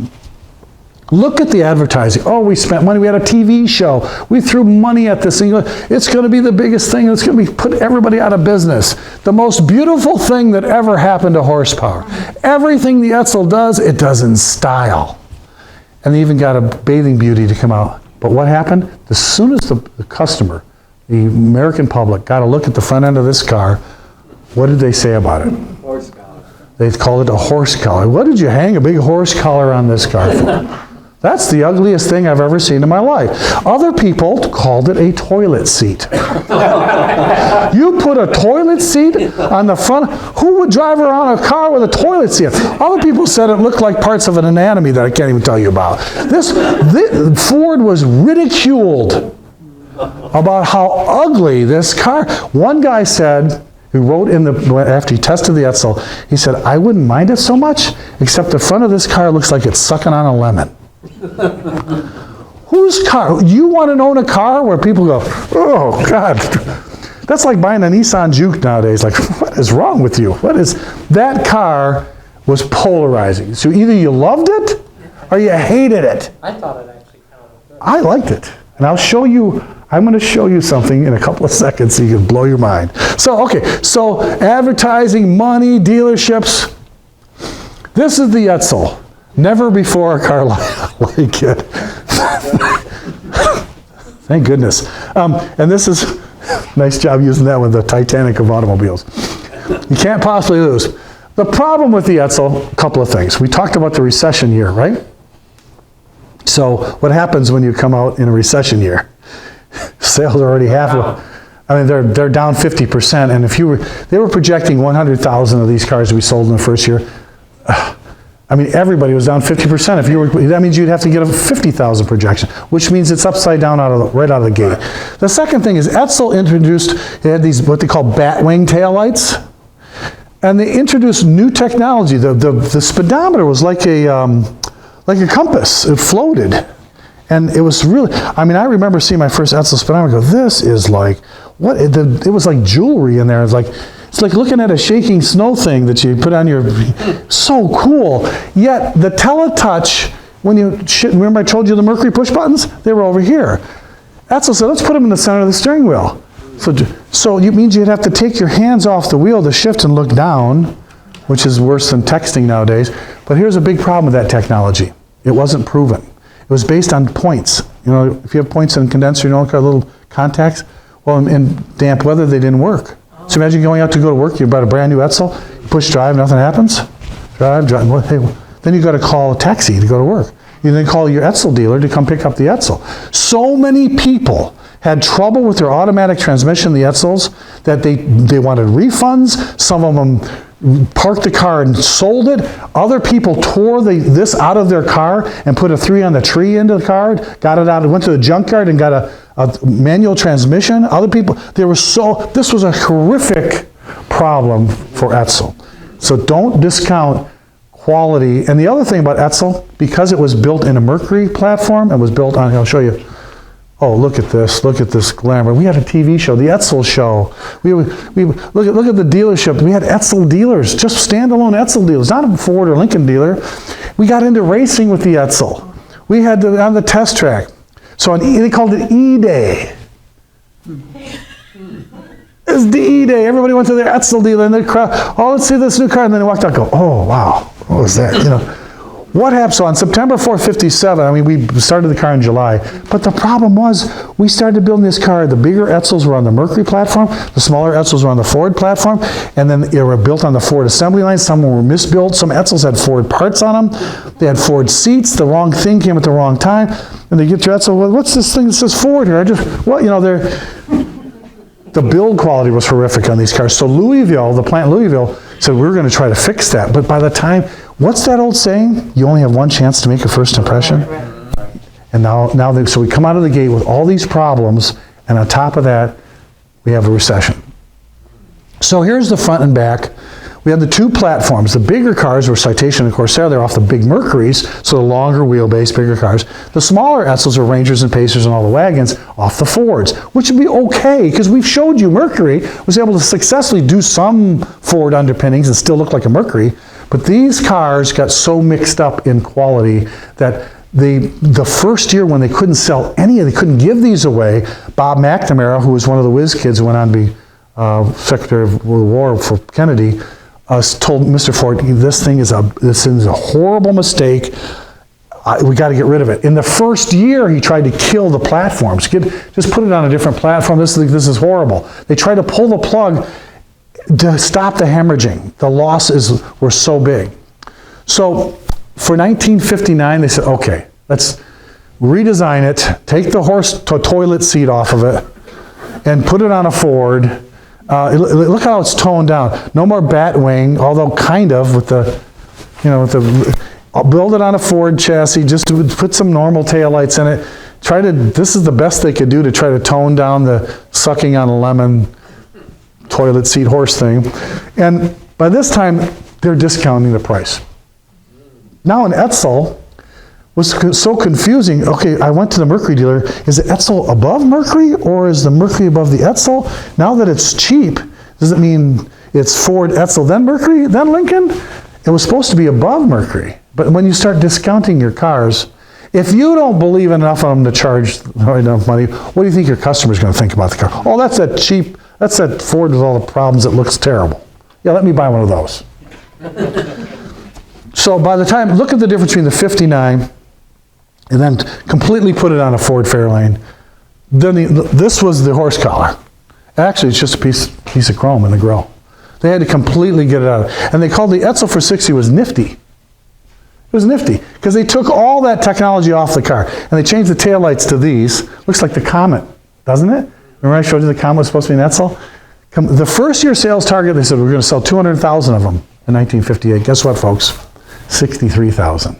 Look at the advertising. Oh, we spent money. We had a TV show. We threw money at this thing. It's going to be the biggest thing. It's going to put everybody out of business. The most beautiful thing that ever happened to horsepower. Everything the Edsel does, it does in style. And they even got a bathing beauty to come out. But what happened? As soon as the customer, the American public, got a look at the front end of this car, what did they say about it? Horse collar. They called it a horse collar. What did you hang a big horse collar on this car for? That's the ugliest thing I've ever seen in my life. Other people called it a toilet seat. You put a toilet seat on the front. Who would drive around a car with a toilet seat? Other people said it looked like parts of an anatomy that I can't even tell you about. This Ford was ridiculed about how ugly this car. One guy said, who wrote after he tested the Edsel, he said, I wouldn't mind it so much, except the front of this car looks like it's sucking on a lemon. Whose car? You want to own a car where people go, oh, God. That's like buying a Nissan Juke nowadays. Like, what is wrong with you? That car was polarizing. So either you loved it or you hated it. I thought it actually kind of looked good. I liked it. And I'm going to show you something in a couple of seconds so you can blow your mind. So, okay, so advertising, money, dealerships. This is the Edsel. Never before a car like it. Thank goodness. And this is, nice job using that with the Titanic of automobiles. You can't possibly lose. The problem with the Edsel, a couple of things. We talked about the recession year, right? So what happens when you come out in a recession year? Sales are already half. I mean, they're down 50%. And they were projecting 100,000 of these cars to be sold in the first year. I mean, everybody was down 50%. That means you'd have to get a 50,000 projection, which means it's upside down right out of the gate. The second thing is Edsel introduced, they had these what they call batwing taillights, and they introduced new technology. The speedometer was like a compass. It floated, and it was really. I mean, I remember seeing my first Edsel speedometer. Go, this is like what? It was like jewelry in there. It's like looking at a shaking snow thing that you put on your, so cool. Yet the teletouch, remember I told you the Mercury push buttons? They were over here. Edsel said, let's put them in the center of the steering wheel. So it means you'd have to take your hands off the wheel to shift and look down, which is worse than texting nowadays. But here's a big problem with that technology. It wasn't proven. It was based on points. You know, if you have points in a condenser, you know, little contacts, well, in damp weather, they didn't work. So imagine going out to go to work, you bought a brand new Edsel, you push drive, nothing happens. Drive, well, hey, then you got to call a taxi to go to work. You then call your Edsel dealer to come pick up the Edsel. So many people had trouble with their automatic transmission, the Edsels, that they wanted refunds. Some of them parked the car and sold it. Other people tore this out of their car and put a 3 on the tree into the car, got it out, went to the junkyard and got a manual transmission. Other people, this was a horrific problem for Edsel. So don't discount quality. And the other thing about Edsel, because it was built in a Mercury platform, it was built on, I'll show you. Oh, look at this glamour. We had a TV show, the Edsel show. We look at the dealership. We had Edsel dealers, just standalone Edsel dealers, not a Ford or Lincoln dealer. We got into racing with the Edsel. We had on the test track. So they called it E-Day. It's the E-Day. Everybody went to their Edsel dealer and the crowd, oh, let's see this new car. And then they walked out and go, oh, wow, what was that? You know. What happened? So on September 4th, 57, I mean, we started the car in July, but the problem was we started building this car. The bigger Edsels were on the Mercury platform, the smaller Edsels were on the Ford platform, and then they were built on the Ford assembly line. Some were misbuilt. Some Edsels had Ford parts on them. They had Ford seats. The wrong thing came at the wrong time. And they get to Edsel, well, what's this thing that says Ford here? The build quality was horrific on these cars. So Louisville, the plant in Louisville, said we're going to try to fix that. But by the time, what's that old saying? You only have one chance to make a first impression. And so we come out of the gate with all these problems, and on top of that, we have a recession. So here's the front and back. We had the two platforms. The bigger cars were Citation and Corsair. They're off the big Mercuries, so the longer wheelbase, bigger cars. The smaller Edsels are Rangers and Pacers and all the wagons off the Fords, which would be okay, because we've showed you Mercury was able to successfully do some Ford underpinnings and still look like a Mercury. But these cars got so mixed up in quality that the first year when they couldn't sell any, they couldn't give these away, Bob McNamara, who was one of the whiz kids who went on to be Secretary of War for Kennedy, told Mr. Ford, this is a horrible mistake. We got to get rid of it. In the first year, he tried to kill the platforms. Just put it on a different platform. This is horrible. They tried to pull the plug to stop the hemorrhaging. The losses were so big. So for 1959, they said, okay, let's redesign it, take the horse toilet seat off of it, and put it on a Ford. Look how it's toned down. No more bat wing, although kind of with the, I'll build it on a Ford chassis, just to put some normal taillights in it. This is the best they could do to try to tone down the sucking on a lemon toilet seat horse thing. And by this time, they're discounting the price. Now an Edsel was so confusing. Okay, I went to the Mercury dealer. Is the Edsel above Mercury or is the Mercury above the Edsel? Now that it's cheap, does it mean it's Ford, Edsel, then Mercury, then Lincoln? It was supposed to be above Mercury. But when you start discounting your cars, if you don't believe enough of them to charge enough money, what do you think your customer's going to think about the car? Oh, that's that Ford with all the problems that looks terrible. Yeah, let me buy one of those. So by the time, look at the difference between the 59 and then completely put it on a Ford Fairlane. Then this was the horse collar. Actually, it's just a piece of chrome in the grill. They had to completely get it out. And they called the Edsel for 60 was nifty. It was nifty because they took all that technology off the car and they changed the taillights to these. Looks like the Comet, doesn't it? Remember I showed you the Comet was supposed to be an Edsel? The first year sales target, they said we're going to sell 200,000 of them in 1958. Guess what, folks? 63,000.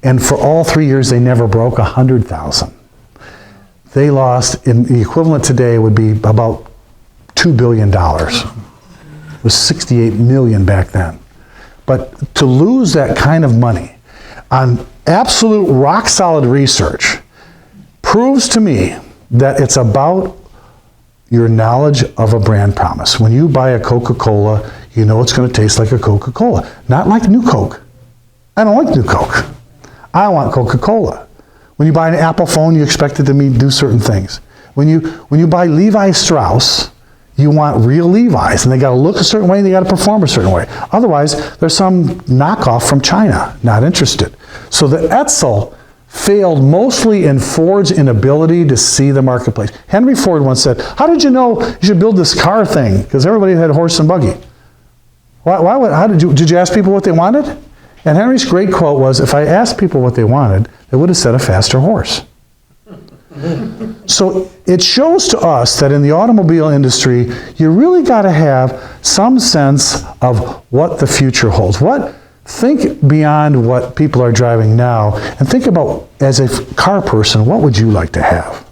And for all 3 years, they never broke 100,000. They lost, in the equivalent today would be about $2 billion. It was 68 million back then. But to lose that kind of money on absolute rock solid research proves to me that it's about your knowledge of a brand promise. When you buy a Coca-Cola, you know it's going to taste like a Coca-Cola. Not like New Coke. I don't like New Coke. I want Coca-Cola. When you buy an Apple phone, you expect it to do certain things. When you buy Levi Strauss, you want real Levi's, and they got to look a certain way, and they got to perform a certain way. Otherwise, there's some knockoff from China. Not interested. So the Edsel failed mostly in Ford's inability to see the marketplace. Henry Ford once said, "How did you know you should build this car thing? Because everybody had horse and buggy." Did you ask people what they wanted? And Henry's great quote was, "If I asked people what they wanted, they would have said a faster horse." So it shows to us that in the automobile industry, you really got to have some sense of what the future holds. Think beyond what people are driving now, and think about, as a car person, what would you like to have?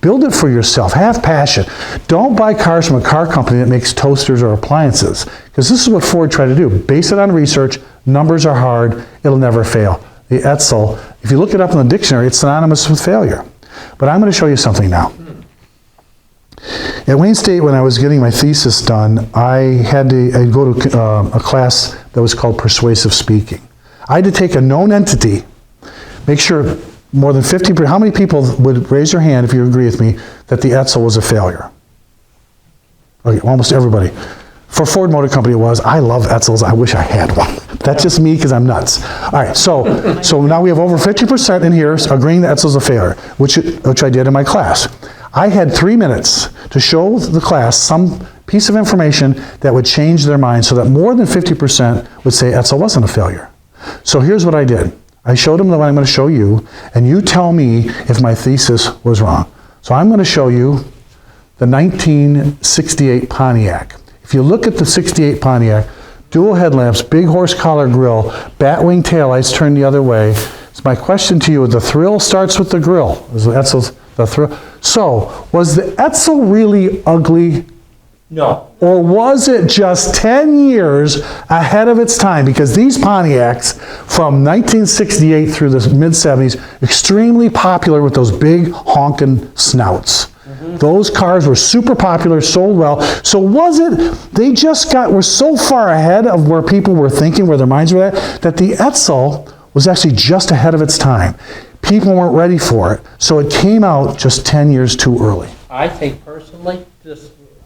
Build it for yourself. Have passion. Don't buy cars from a car company that makes toasters or appliances, because this is what Ford tried to do. Base it on research. Numbers are hard. It'll never fail. The Edsel, if you look it up in the dictionary, it's synonymous with failure. But I'm going to show you something now. At Wayne State, when I was getting my thesis done, I'd go to a class that was called persuasive speaking. I had to take a known entity, make sure more than 50%, how many people would raise your hand if you agree with me that the Edsel was a failure? Okay, almost everybody. For Ford Motor Company it was. I love Edsels. I wish I had one. That's just me because I'm nuts. All right, so now we have over 50% in here agreeing that Edsel's a failure, which I did in my class. I had 3 minutes to show the class some piece of information that would change their mind so that more than 50% would say Edsel wasn't a failure. So here's what I did. I showed them the one I'm going to show you, and you tell me if my thesis was wrong. So I'm going to show you the 1968 Pontiac. If you look at the 68 Pontiac, dual headlamps, big horse collar grille, batwing taillights turned the other way. So my question to you, the thrill starts with the grille. Edsel's the thrill. So, was the Edsel really ugly? No. Or was it just 10 years ahead of its time? Because these Pontiacs from 1968 through the mid-70s, extremely popular with those big honking snouts. Those cars were super popular, sold well. So was it, they just were so far ahead of where people were thinking, where their minds were at, that the Edsel was actually just ahead of its time. People weren't ready for it, so it came out just 10 years too early. I think personally,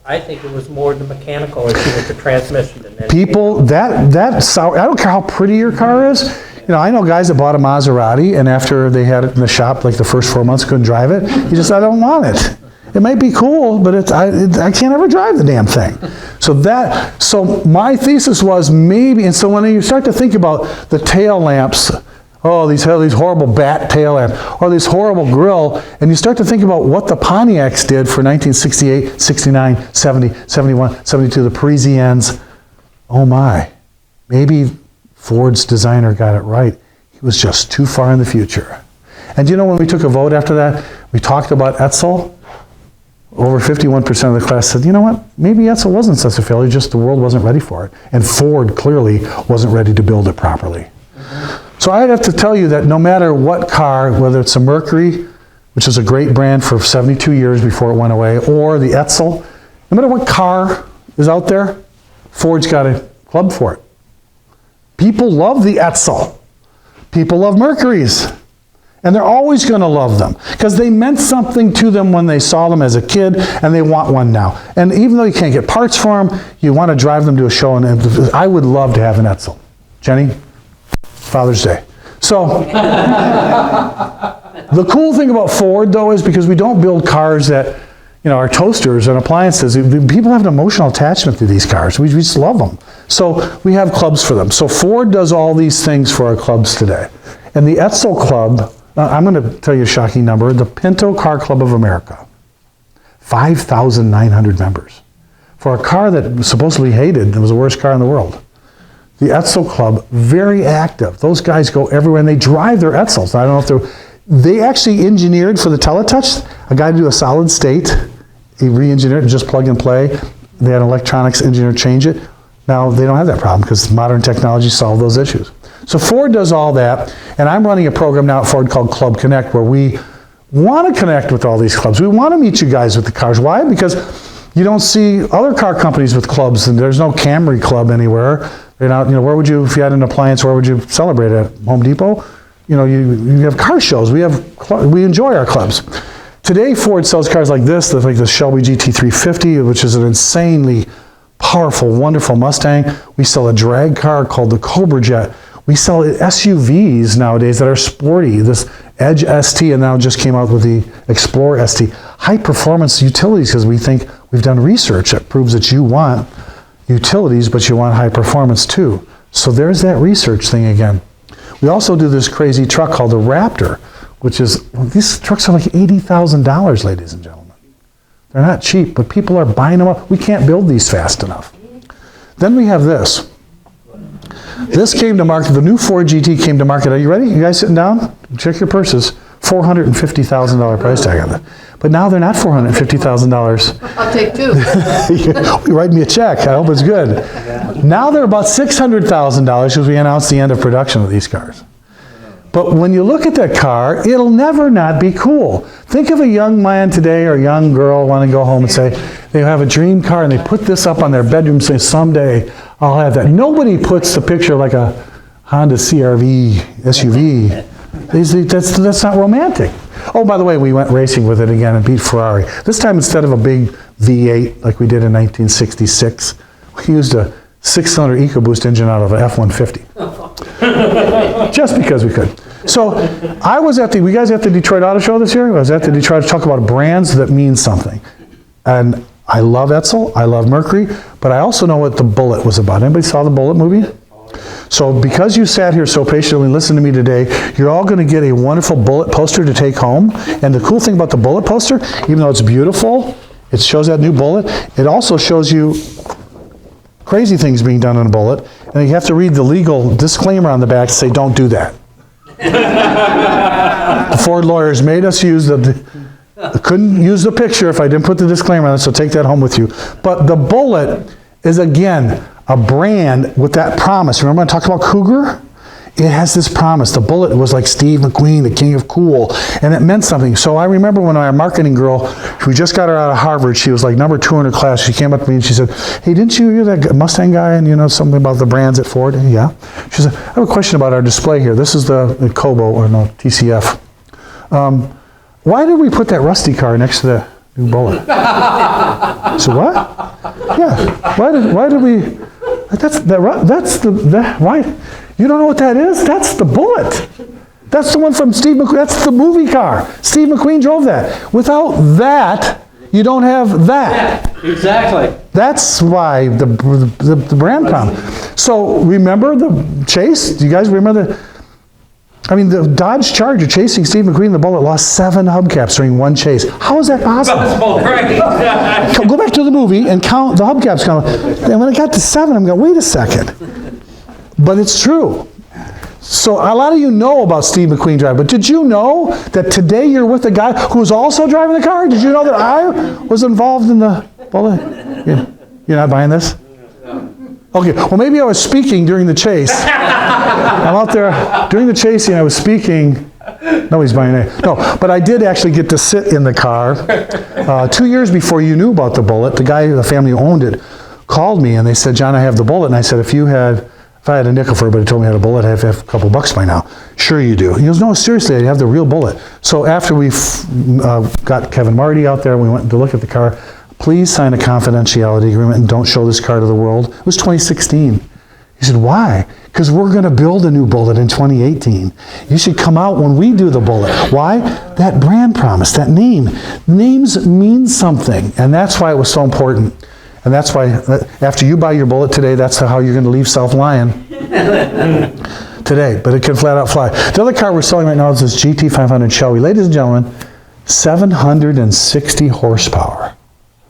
I think it was more the mechanical issue with the transmission than anything. People, that sour, I don't care how pretty your car is. You know, I know guys that bought a Maserati, and after they had it in the shop, like the first 4 months, couldn't drive it. You just, I don't want it. It might be cool, but I can't ever drive the damn thing. So my thesis was maybe, and so when you start to think about the tail lamps, oh, these horrible bat tail lamps, or this horrible grill, and you start to think about what the Pontiacs did for 1968, 69, 70, 71, 72, the Parisiennes. Oh my, maybe Ford's designer got it right. He was just too far in the future. And you know, when we took a vote after that, we talked about Edsel. Over 51% of the class said, you know what, maybe Edsel wasn't such a failure, just the world wasn't ready for it. And Ford clearly wasn't ready to build it properly. So I'd have to tell you that no matter what car, whether it's a Mercury, which is a great brand for 72 years before it went away, or the Edsel, no matter what car is out there, Ford's got a club for it. People love the Edsel. People love Mercuries. And they're always going to love them because they meant something to them when they saw them as a kid, and they want one now. And even though you can't get parts for them, you want to drive them to a show. And I would love to have an Edsel. Jenny, Father's Day. So the cool thing about Ford, though, is because we don't build cars that, you know, are toasters and appliances. People have an emotional attachment to these cars. We just love them. So we have clubs for them. So Ford does all these things for our clubs today. And the Edsel Club, I'm going to tell you a shocking number, the Pinto Car Club of America, 5,900 members. For a car that was supposedly hated, it was the worst car in the world. The Edsel Club, very active. Those guys go everywhere, and they drive their Edsels. I don't know if they actually engineered for the Teletouch, a guy to do a solid state. He re-engineered it, just plug and play. They had an electronics engineer change it. Now they don't have that problem because modern technology solved those issues. So Ford does all that, and I'm running a program now at Ford called Club Connect, where we want to connect with all these clubs. We want to meet you guys with the cars. Why? Because you don't see other car companies with clubs, and there's no Camry club anywhere. They're not, you know, where would you, if you had an appliance, where would you celebrate at? Home Depot? You know, you have car shows. We enjoy our clubs. Today, Ford sells cars like this, like the Shelby GT350, which is an insanely powerful, wonderful Mustang. We sell a drag car called the Cobra Jet. We sell SUVs nowadays that are sporty. This Edge ST, and now just came out with the Explorer ST. High performance utilities, because we think we've done research that proves that you want utilities, but you want high performance too. So there's that research thing again. We also do this crazy truck called the Raptor, which is, well, these trucks are like $80,000, ladies and gentlemen. They're not cheap, but people are buying them up. We can't build these fast enough. Then we have this. This came to market, the new Ford GT came to market. Are you ready? You guys sitting down? Check your purses. $450,000 price tag on that. But now they're not $450,000. I'll take two. You write me a check. I hope it's good. Now they're about $600,000 because we announced the end of production of these cars. But when you look at that car, it'll never not be cool. Think of a young man today or a young girl wanting to go home and say, they have a dream car and they put this up on their bedroom and say, someday I'll have that. Nobody puts the picture like a Honda CR-V SUV. That's not romantic. Oh, by the way, we went racing with it again and beat Ferrari. This time, instead of a big V8 like we did in 1966, we used a 6-cylinder EcoBoost engine out of an F-150. Just because we could. So I was at were you guys at the Detroit Auto Show this year? I was at the Detroit to talk about brands that mean something. And I love Edsel, I love Mercury, but I also know what the Bullet was about. Anybody saw the Bullet movie? So because you sat here so patiently and listened to me today, you're all going to get a wonderful Bullet poster to take home. And the cool thing about the Bullet poster, even though it's beautiful, it shows that new Bullet, it also shows you crazy things being done in a Bullet. And you have to read the legal disclaimer on the back to say, don't do that. The Ford lawyers made us use couldn't use the picture if I didn't put the disclaimer on it, so take that home with you. But the Bullet is, again, a brand with that promise. Remember I talked about Cougar? It has this promise. The Bullet was like Steve McQueen, the king of cool, and it meant something. So I remember when our marketing girl We just got her out of Harvard. She was like number 2 in her class. She came up to me and she said, hey, didn't you're that Mustang guy and you know something about the brands at Ford? And yeah. She said, I have a question about our display here. This is the Kobo, or no, TCF. Why did we put that rusty car next to the new Bullet? So what? Yeah. Why did we? Why? You don't know what that is? That's the Bullet. That's the one from Steve McQueen. That's the movie car. Steve McQueen drove that. Without that, you don't have that. Yeah, exactly. That's why the brand promise. So remember the chase? Do you guys remember the Dodge Charger chasing Steve McQueen, the Bullet, lost 7 hubcaps during one chase. How is that possible? Right. Go back to the movie and count the hubcaps. And when it got to 7, I'm going, wait a second. But it's true. So a lot of you know about Steve McQueen driving, but did you know that today you're with a guy who's also driving the car? Did you know that I was involved in the Bullet? You're not buying this? Okay, well maybe I was speaking during the chase. I'm out there during the chasing, I was speaking. Nobody's buying it. No, but I did actually get to sit in the car. 2 years before you knew about the Bullet, the family who owned it, called me and they said, John, I have the Bullet. And I said, if I had a nickel for everybody who told me I had a Bullet, I'd have a couple bucks by now. Sure you do. He goes, no, seriously, I have the real Bullet. So after we got Kevin Marty out there, we went to look at the car. Please sign a confidentiality agreement and don't show this car to the world. It was 2016. He said, why? Because we're going to build a new Bullet in 2018. You should come out when we do the Bullet. Why? That brand promise, that name. Names mean something, and that's why it was so important. And that's why, after you buy your Bullet today, that's how you're going to leave South Lyon today. But it can flat out fly. The other car we're selling right now is this GT500 Shelby. Ladies and gentlemen, 760 horsepower.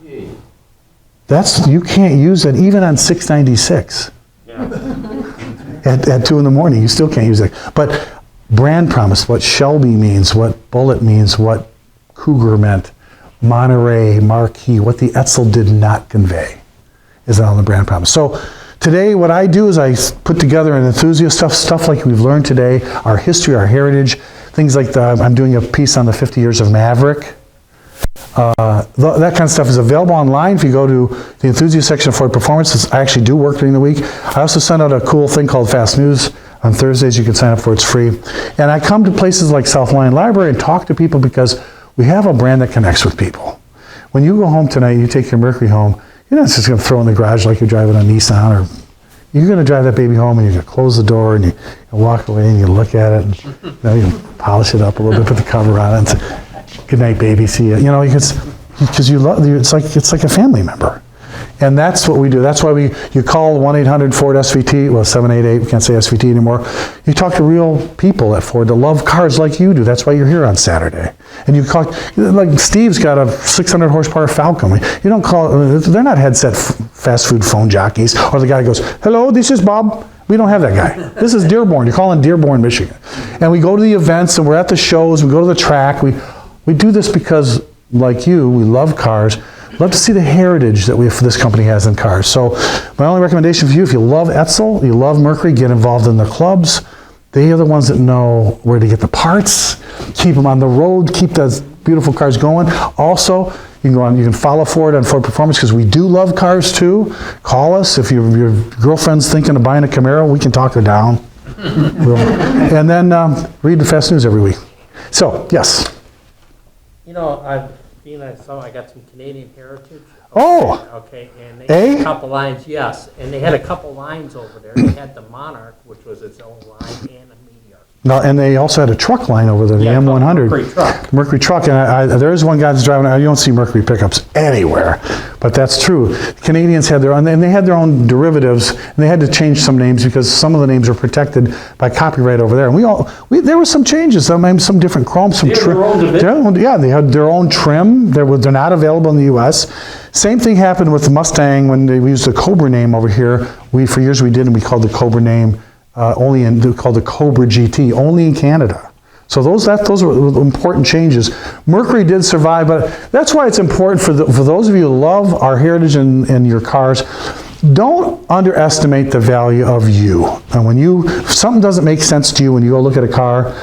You can't use it even on 696. At 2 in the morning, you still can't use it. But brand promise, what Shelby means, what Bullet means, what Cougar meant, Monterey, Marquis, what the Edsel did not convey is on the brand promise. So today what I do is I put together an enthusiast stuff like we've learned today, our history, our heritage, things like I'm doing a piece on the 50 years of Maverick. That kind of stuff is available online. If you go to the enthusiast section of Ford Performance, I actually do work during the week. I also send out a cool thing called Fast News on Thursdays. You can sign up for it, it's free. And I come to places like South Lyon Library and talk to people because we have a brand that connects with people. When you go home tonight, you take your Mercury home, you're not just going to throw it in the garage like you're driving a Nissan, or you're going to drive that baby home and you're going to close the door and you walk away and you look at it and you polish it up a little bit, put the cover on it and say, good night, baby, see ya. Because you love, it's like a family member. And that's what we do. That's why you call 1-800-FORD-SVT, well, 788, we can't say SVT anymore. You talk to real people at Ford that love cars like you do. That's why you're here on Saturday. And you call, like Steve's got a 600 horsepower Falcon. You don't call, they're not headset fast food phone jockeys. Or the guy goes, hello, this is Bob. We don't have that guy. This is Dearborn. You're calling Dearborn, Michigan. And we go to the events and we're at the shows, we go to the track. We do this because, like you, we love cars. Love to see the heritage that this company has in cars. So my only recommendation for you, if you love Edsel, you love Mercury, get involved in the clubs. They are the ones that know where to get the parts, keep them on the road, keep those beautiful cars going. Also, you can follow Ford on Ford Performance because we do love cars too. Call us if your girlfriend's thinking of buying a Camaro, we can talk her down. And then read the Fast News every week. So, yes. You know, I got some Canadian heritage. Oh! Okay, and they had a couple lines, yes, and they had a couple lines over there. They had the Monarch, which was its own line, and a Meteor. No, and they also had a truck line over there, the M100. Mercury truck. Mercury truck, and there is one guy that's driving, you don't see Mercury pickups anywhere, but that's true. Canadians had their own, and they had their own derivatives, and they had to change some names because some of the names are protected by copyright over there. And there were some changes, some different chrome, some trim. Yeah, they had their own trim. They're not available in the U.S. Same thing happened with the Mustang when we used the Cobra name over here. For years we did, and we called the Cobra name called the Cobra GT, only in Canada. So those were important changes. Mercury did survive, but that's why it's important for those of you who love our heritage and your cars, don't underestimate the value of you. And if something doesn't make sense to you when you go look at a car,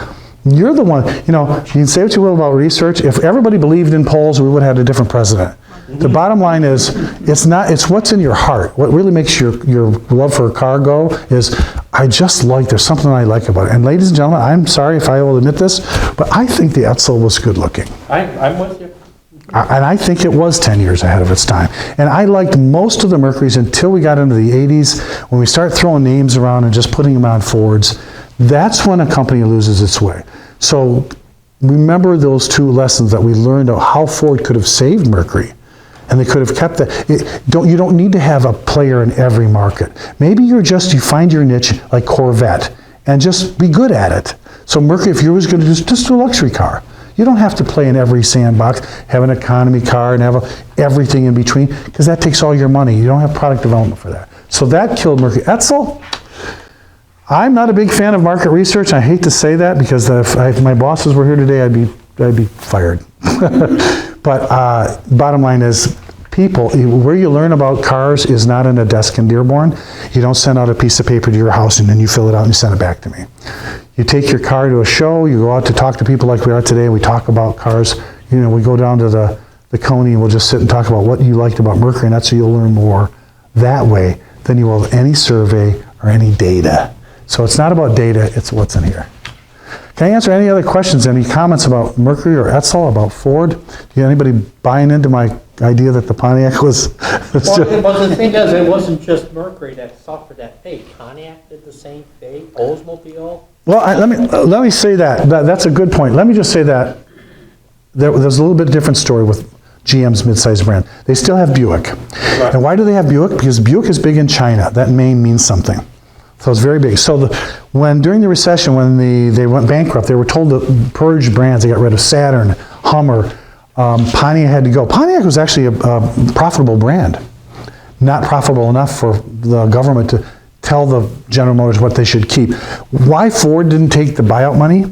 You're the one, you can say what you will about research. If everybody believed in polls, we would have had a different president. The bottom line is, it's what's in your heart. What really makes your love for a car go is, there's something I like about it. And ladies and gentlemen, I'm sorry if I will admit this, but I think the Edsel was good looking. I'm with you. And I think it was 10 years ahead of its time. And I liked most of the Mercurys until we got into the 80s, when we start throwing names around and just putting them on Fords. That's when a company loses its way. So remember those two lessons that we learned of how Ford could have saved Mercury. And they could have kept that. You don't need to have a player in every market. Maybe you find your niche like Corvette and just be good at it. So Mercury, if you was going to just do a luxury car. You don't have to play in every sandbox, have an economy car and have everything in between, because that takes all your money. You don't have product development for that. So that killed Mercury. Edsel, I'm not a big fan of market research. I hate to say that, because if my bosses were here today, I'd be fired. But bottom line is, people, where you learn about cars is not in a desk in Dearborn. You don't send out a piece of paper to your house and then you fill it out and you send it back to me. You take your car to a show, you go out to talk to people like we are today, we talk about cars. We go down to the Coney and we'll just sit and talk about what you liked about Mercury, and that's how you'll learn more that way than you will any survey or any data. So it's not about data, it's what's in here. Can I answer any other questions, any comments about Mercury or Edsel, about Ford? Anybody buying into my idea that the Pontiac was... Well, the thing is, it wasn't just Mercury that suffered that fate. Pontiac did the same fate, Oldsmobile. Well, let me say that. That's a good point. Let me just say that there's a little bit different story with GM's mid-sized brand. They still have Buick. Right. And why do they have Buick? Because Buick is big in China. That name means something. So it's very big. So during the recession, when they went bankrupt, they were told to purge brands. They got rid of Saturn, Hummer. Pontiac had to go. Pontiac was actually a profitable brand. Not profitable enough for the government to tell the General Motors what they should keep. Why Ford didn't take the buyout money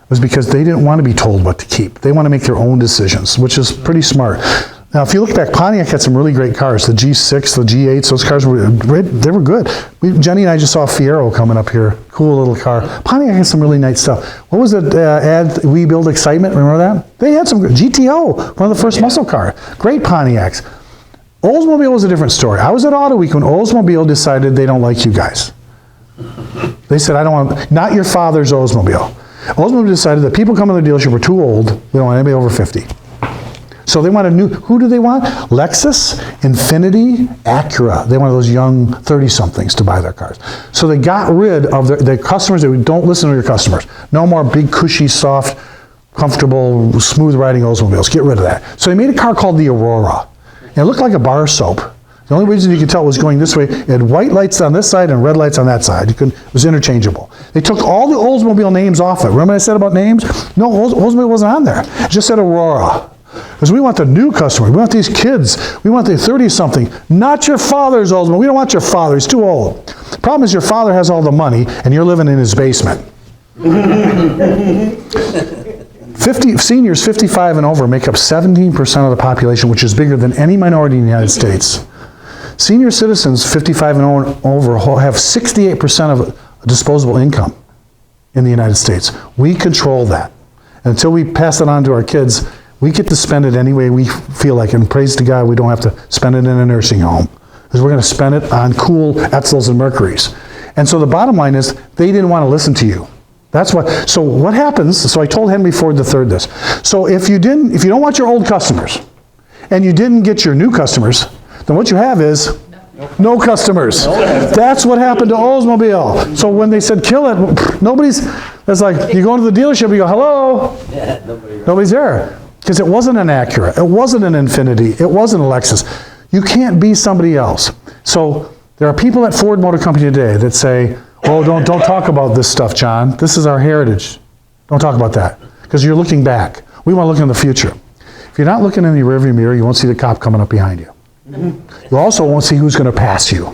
was because they didn't want to be told what to keep. They want to make their own decisions, which is pretty smart. Now, if you look back, Pontiac had some really great cars. The G6, the G8s, those cars were good. Jenny and I just saw a Fiero coming up here. Cool little car. Pontiac had some really nice stuff. What was it, ad, We Build Excitement? Remember that? They had some good. GTO, one of the first muscle cars. Great Pontiacs. Oldsmobile was a different story. I was at Auto Week when Oldsmobile decided they don't like you guys. They said, I don't want, not your father's Oldsmobile. Oldsmobile decided that people coming to the dealership were too old. They don't want anybody over 50. So they want who do they want? Lexus, Infiniti, Acura. They wanted those young 30-somethings to buy their cars. So they got rid of their customers. They don't listen to your customers. No more big, cushy, soft, comfortable, smooth-riding Oldsmobiles. Get rid of that. So they made a car called the Aurora. And it looked like a bar soap. The only reason you could tell it was going this way, it had white lights on this side and red lights on that side. It was interchangeable. They took all the Oldsmobile names off it. Remember I said about names? No, Oldsmobile wasn't on there. It just said Aurora. Because we want the new customer. We want these kids. We want the 30-something. Not your father's Oldsmobile. We don't want your father. He's too old. The problem is your father has all the money and you're living in his basement. Seniors 55 and over make up 17% of the population, which is bigger than any minority in the United States. Senior citizens 55 and over have 68% of disposable income in the United States. We control that. And until we pass it on to our kids, we get to spend it any way we feel like. And praise to God, we don't have to spend it in a nursing home, because we're going to spend it on cool Edsels and Mercurys. And so the bottom line is, they didn't want to listen to you. That's what. So what happens? So I told Henry Ford III this. So if you don't want your old customers, and you didn't get your new customers, then what you have is no customers. That's what happened to Oldsmobile. So when they said kill it, that's like you go into the dealership, you go hello. Yeah, nobody's there. Because it wasn't an Acura, it wasn't an Infiniti, it wasn't a Lexus. You can't be somebody else. So there are people at Ford Motor Company today that say, oh, don't talk about this stuff, John. This is our heritage. Don't talk about that. Because you're looking back. We want to look in the future. If you're not looking in the rearview mirror, you won't see the cop coming up behind you. You also won't see who's going to pass you.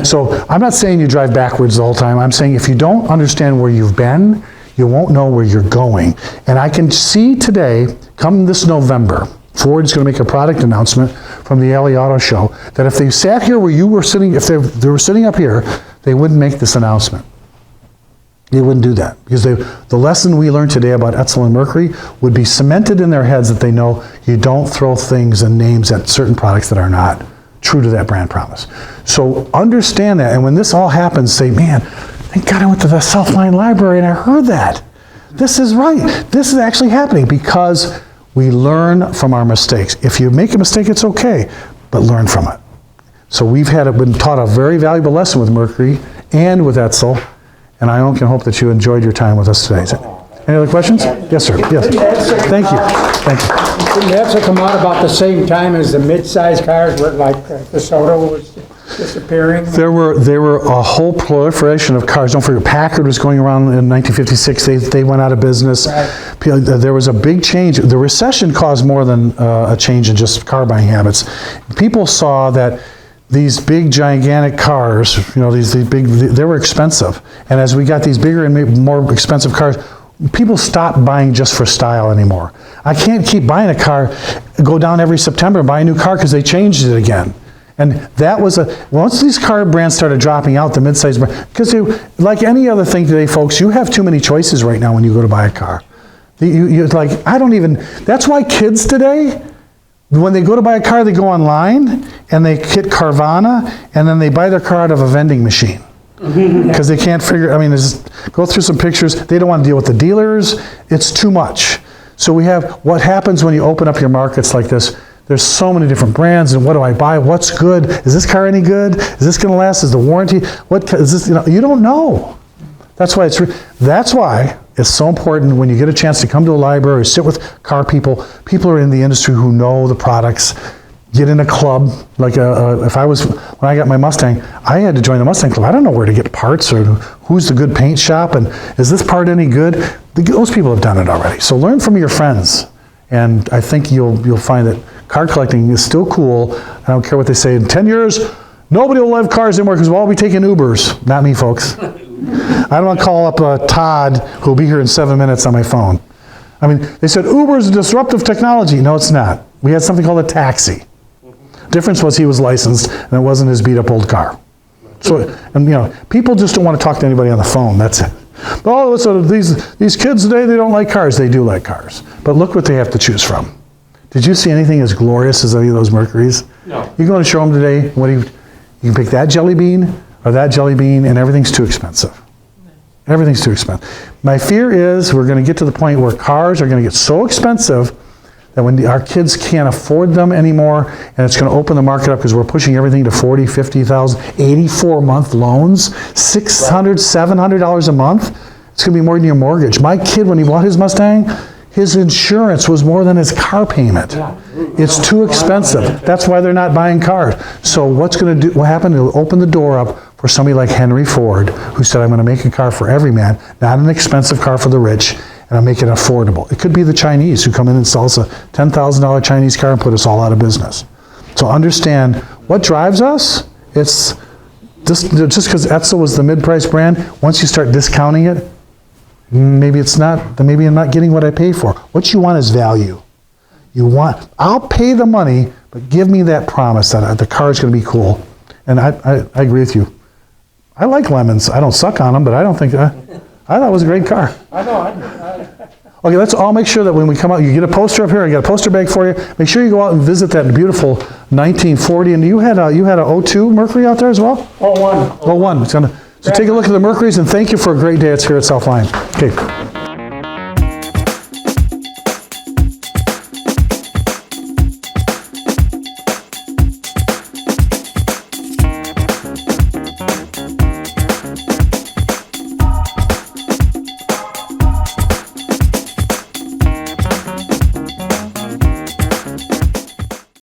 So I'm not saying you drive backwards the whole time. I'm saying if you don't understand where you've been, you won't know where you're going. And I can see today, come this November, Ford's going to make a product announcement from the LA Auto Show that if they sat here where you were sitting, if they were sitting up here, they wouldn't make this announcement. They wouldn't do that because the lesson we learned today about Edsel and Mercury would be cemented in their heads that they know you don't throw things and names at certain products that are not true to that brand promise. So understand that, and when this all happens, say, man, thank God I went to the South Lyon Library and I heard that. This is right. This is actually happening because we learn from our mistakes. If you make a mistake, it's okay, but learn from it. So we've been taught a very valuable lesson with Mercury and with Edsel, and I can hope that you enjoyed your time with us today. Any other questions? Yes, sir. Yes. Thank you. Thank you. Didn't Edsel come out about the same time as the mid-size cars, where like the soda was disappearing? There were a whole proliferation of cars. Don't forget, Packard was going around in 1956. They went out of business. Right. There was a big change. The recession caused more than a change in just car buying habits. People saw that these big, gigantic cars, these big, they were expensive. And as we got these bigger and more expensive cars, people stopped buying just for style anymore. I can't keep buying a car, go down every September and buy a new car because they changed it again. And that was once these car brands started dropping out, the mid-size brand, because like any other thing today, folks, you have too many choices right now when you go to buy a car. That's why kids today, when they go to buy a car, they go online and they hit Carvana and then they buy their car out of a vending machine. Because they can't just go through some pictures. They don't want to deal with the dealers. It's too much. So we have what happens when you open up your markets like this. There's so many different brands, and what do I buy? What's good? Is this car any good? Is this going to last? Is the warranty? What is this? You don't know. That's why it's so important when you get a chance to come to a library or sit with car people. People are in the industry who know the products. Get in a club. Like when I got my Mustang, I had to join the Mustang club. I don't know where to get parts or who's the good paint shop and is this part any good? Those people have done it already. So learn from your friends. And I think you'll find that car collecting is still cool. I don't care what they say. In 10 years, nobody will have cars anymore because we'll all be taking Ubers. Not me, folks. I don't want to call up Todd, who'll be here in 7 minutes on my phone. They said Uber is a disruptive technology. No, it's not. We had something called a taxi. Difference was he was licensed and it wasn't his beat up old car. So, people just don't want to talk to anybody on the phone. That's it. Oh, so these kids today, they don't like cars. They do like cars. But look what they have to choose from. Did you see anything as glorious as any of those Mercurys? No. You go to show them today, you can pick that jelly bean or that jelly bean, and everything's too expensive. Everything's too expensive. My fear is we're going to get to the point where cars are going to get so expensive that when our kids can't afford them anymore, and it's going to open the market up because we're pushing everything to $40,000, $50,000, 84-month loans, $600, $700 a month. It's going to be more than your mortgage. My kid, when he bought his Mustang, his insurance was more than his car payment. It's too expensive. That's why they're not buying cars. So what happened? It'll open the door up for somebody like Henry Ford, who said, I'm going to make a car for every man, not an expensive car for the rich, and I'll make it affordable. It could be the Chinese who come in and sell us a $10,000 Chinese car and put us all out of business. So understand what drives us. It's just because Edsel was the mid-price brand, once you start discounting it, maybe I'm not getting what I pay for. What you want is value. I'll pay the money, but give me that promise that the car is going to be cool. And I agree with you. I like lemons. I don't suck on them, but I don't think, I thought it was a great car. I know. Okay, let's all make sure that when we come out, you get a poster up here. I got a poster bag for you. Make sure you go out and visit that beautiful 1940. And you had a 02 Mercury out there as well? 01. 01. So take a look at the Mercuries, and thank you for a great day. It's here at South Lyon. Okay.